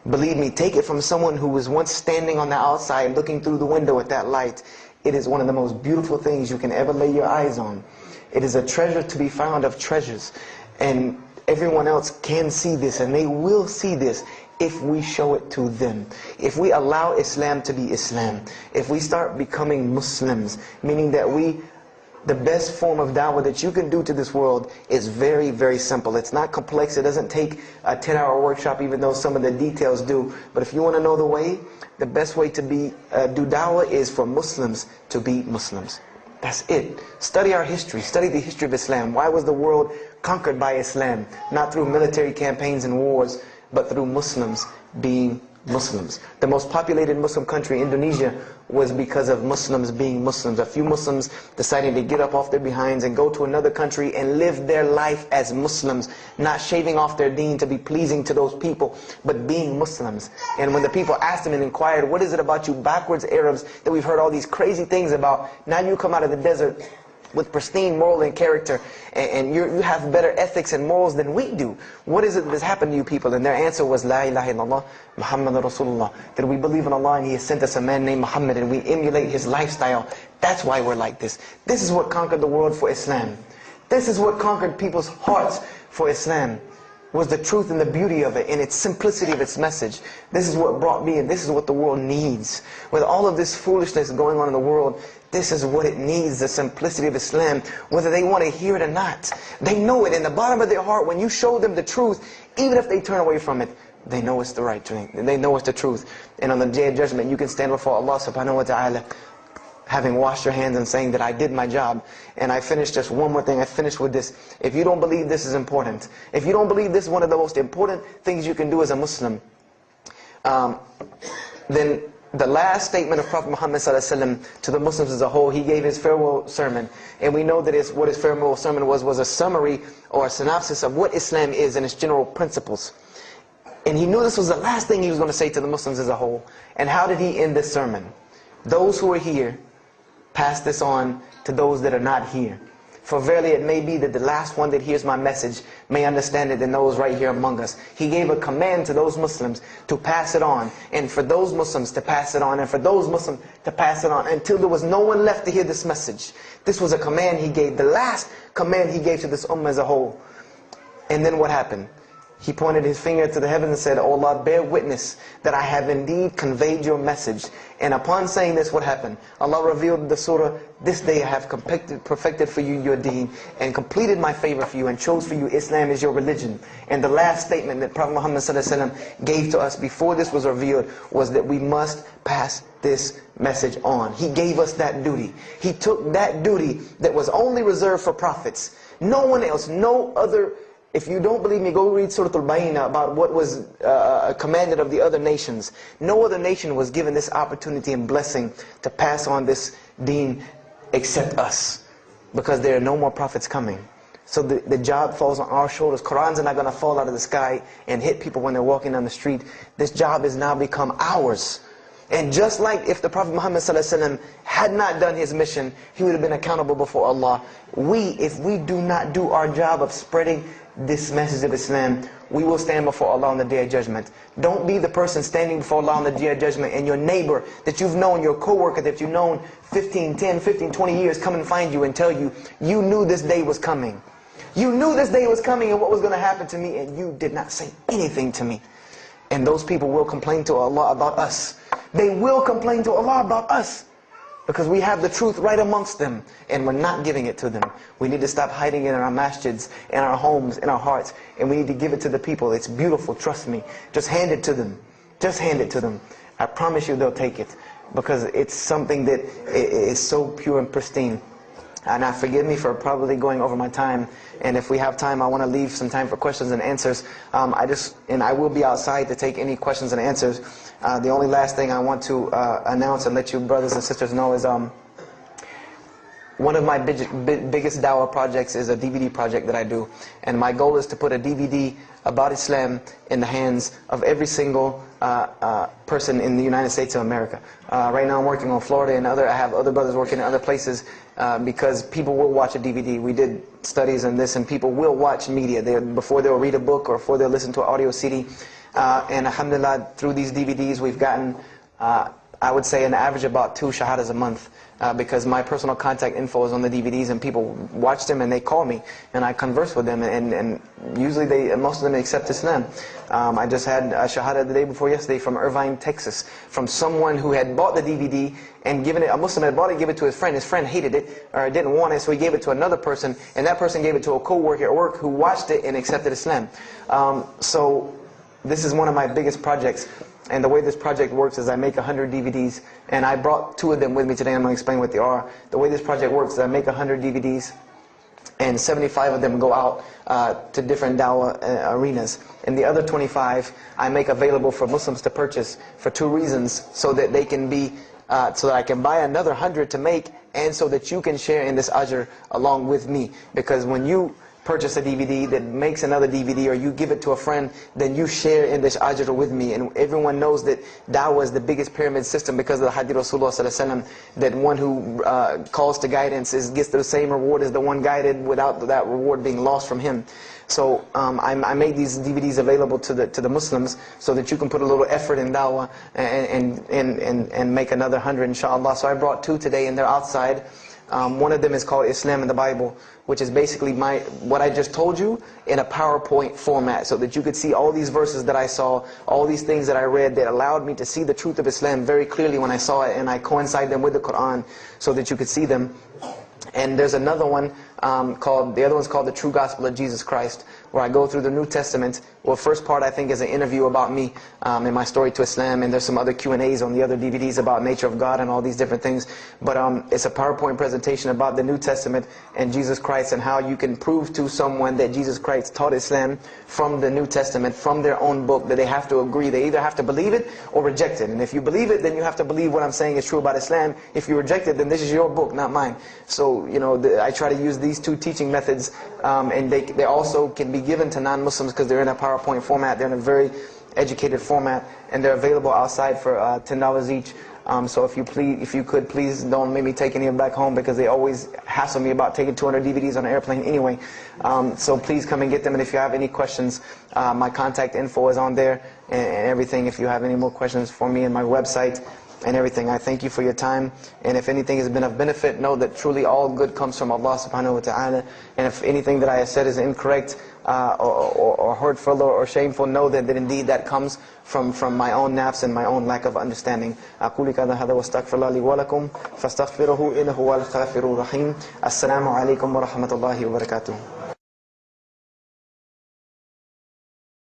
believe me, take it from someone who was once standing on the outside looking through the window at that light. It is one of the most beautiful things you can ever lay your eyes on. It is a treasure to be found of treasures. And everyone else can see this, and they will see this if we show it to them. If we allow Islam to be Islam. If we start becoming Muslims, meaning that the best form of da'wah that you can do to this world is very, very simple. It's not complex. It doesn't take a 10-hour workshop, even though some of the details do. But if you want to know the way, the best way to do da'wah is for Muslims to be Muslims. That's it. Study our history. Study the history of Islam. Why was the world conquered by Islam? Not through military campaigns and wars, but through Muslims being Muslims. The most populated Muslim country, Indonesia, was because of Muslims being Muslims. A few Muslims deciding to get up off their behinds and go to another country and live their life as Muslims, not shaving off their deen to be pleasing to those people, but being Muslims. And when the people asked them and inquired, what is it about you backwards Arabs that we've heard all these crazy things about? Now you come out of the desert with pristine moral and character, and you have better ethics and morals than we do. What is it that has happened to you people? And their answer was, La ilaha illallah, Muhammad Rasulullah. That we believe in Allah and He has sent us a man named Muhammad, and we emulate his lifestyle. That's why we're like this. This is what conquered the world for Islam. This is what conquered people's hearts for Islam. Was the truth and the beauty of it and its simplicity of its message. This is what brought me, and this is what the world needs. With all of this foolishness going on in the world, this is what it needs, the simplicity of Islam, whether they want to hear it or not. They know it in the bottom of their heart. When you show them the truth, even if they turn away from it, they know it's the right thing. They know it's the truth. And on the day of judgment, you can stand before Allah subhanahu wa ta'ala, having washed your hands and saying that I did my job. And I finished just one more thing. I finished with this. If you don't believe this is important, if you don't believe this is one of the most important things you can do as a Muslim, then the last statement of Prophet Muhammad to the Muslims as a whole, he gave his farewell sermon. And we know that what his farewell sermon was a summary or a synopsis of what Islam is and its general principles. And he knew this was the last thing he was going to say to the Muslims as a whole. And how did he end this sermon? Those who are here, pass this on to those that are not here. For verily it may be that the last one that hears my message may understand it than those right here among us. He gave a command to those Muslims to pass it on, and for those Muslims to pass it on, and for those Muslims to pass it on, until there was no one left to hear this message. This was a command he gave, the last command he gave to this ummah as a whole. And then what happened? He pointed his finger to the heavens and said, "O Allah, bear witness that I have indeed conveyed your message." And upon saying this, what happened? Allah revealed the surah, "This day I have perfected for you your deen, and completed my favor for you, and chose for you Islam as your religion." And the last statement that Prophet Muhammad ﷺ gave to us before this was revealed was that we must pass this message on. He gave us that duty. He took that duty that was only reserved for prophets. No one else, no other. If you don't believe me, go read Surah Al-Bayna about what was commanded of the other nations. No other nation was given this opportunity and blessing to pass on this deen except us. Because there are no more prophets coming. So the job falls on our shoulders. Qurans are not going to fall out of the sky and hit people when they're walking down the street. This job has now become ours. And just like if the Prophet Muhammad ﷺ had not done his mission, he would have been accountable before Allah. If we do not do our job of spreading this message of Islam, we will stand before Allah on the Day of Judgment. Don't be the person standing before Allah on the Day of Judgment and your neighbor that you've known, your co-worker that you've known 10, 15, 20 years come and find you and tell you, you knew this day was coming. You knew this day was coming and what was going to happen to me, and you did not say anything to me. And those people will complain to Allah about us. They will complain to Allah about us. Because we have the truth right amongst them, and we're not giving it to them. We need to stop hiding it in our masjids, in our homes, in our hearts, and we need to give it to the people. It's beautiful, trust me. Just hand it to them. Just hand it to them. I promise you they'll take it, because it's something that is so pure and pristine. And now forgive me for probably going over my time, and if we have time, I want to leave some time for questions and answers. I will be outside to take any questions and answers. The only last thing I want to announce and let you brothers and sisters know is one of my biggest dawah projects is a DVD project that I do. And my goal is to put a DVD about Islam in the hands of every single person in the United States of America. Right now I'm working on Florida and I have other brothers working in other places because people will watch a DVD. We did studies on this, and people will watch media before they'll read a book or before they'll listen to an audio CD. And alhamdulillah, through these DVDs we've gotten, I would say, an average about 2 shahadas a month. Because my personal contact info is on the DVDs, and people watch them and they call me and I converse with them, and usually most of them accept Islam. I just had a shahada the day before yesterday from Irvine, Texas, from someone who had bought the DVD and given it. A Muslim had bought it, gave it to his friend. His friend hated it or didn't want it, so he gave it to another person, and that person gave it to a co-worker at work who watched it and accepted Islam. So this is one of my biggest projects. And the way this project works is I make 100 DVDs, and I brought 2 of them with me today. I'm going to explain what they are. The way this project works is I make 100 DVDs, and 75 of them go out to different dawah arenas. And the other 25 I make available for Muslims to purchase for 2 reasons: so that they can be, so that I can buy another 100 to make, and so that you can share in this ajr along with me. Because when you purchase a DVD that makes another DVD, or you give it to a friend, then you share in this ajr with me. And everyone knows that da'wah is the biggest pyramid system because of the hadith Rasulullah sallallahu alaihi wasallam, that one who calls to guidance gets the same reward as the one guided, without that reward being lost from him. So I made these DVDs available to the Muslims, so that you can put a little effort in da'wah and make another 100 inshallah. So I brought 2 today, and they're outside. One of them is called Islam in the Bible, which is basically what I just told you in a PowerPoint format, so that you could see all these verses that I saw, all these things that I read that allowed me to see the truth of Islam very clearly when I saw it, and I coincide them with the Quran so that you could see them. And there's another one the other one's called The True Gospel of Jesus Christ, where I go through the New Testament. Well, first part I think is an interview about me and my story to Islam, and there's some other Q&As on the other DVDs about nature of God and all these different things. But it's a PowerPoint presentation about the New Testament and Jesus Christ, and how you can prove to someone that Jesus Christ taught Islam from the New Testament, from their own book, that they have to agree. They either have to believe it or reject it. And if you believe it, then you have to believe what I'm saying is true about Islam. If you reject it, then this is your book, not mine. So, I try to use these 2 teaching methods, and they also can be given to non-Muslims because they're in a PowerPoint format. They're in a very educated format, and they're available outside for $10 each. So if you could, please don't make me take any of them back home, because they always hassle me about taking 200 DVDs on an airplane anyway. So please come and get them. And if you have any questions, my contact info is on there and everything. If you have any more questions for me, and my website and everything. I thank you for your time, and if anything has been of benefit, know that truly all good comes from Allah subhanahu wa ta'ala. And if anything that I have said is incorrect or hurtful or shameful, know that indeed that comes from my own nafs and my own lack of understanding. أقول هذا واستغفر الله لي ولكم فاستغفروه إنه هو الغفور الرحيم. السلام عليكم ورحمة الله وبركاته.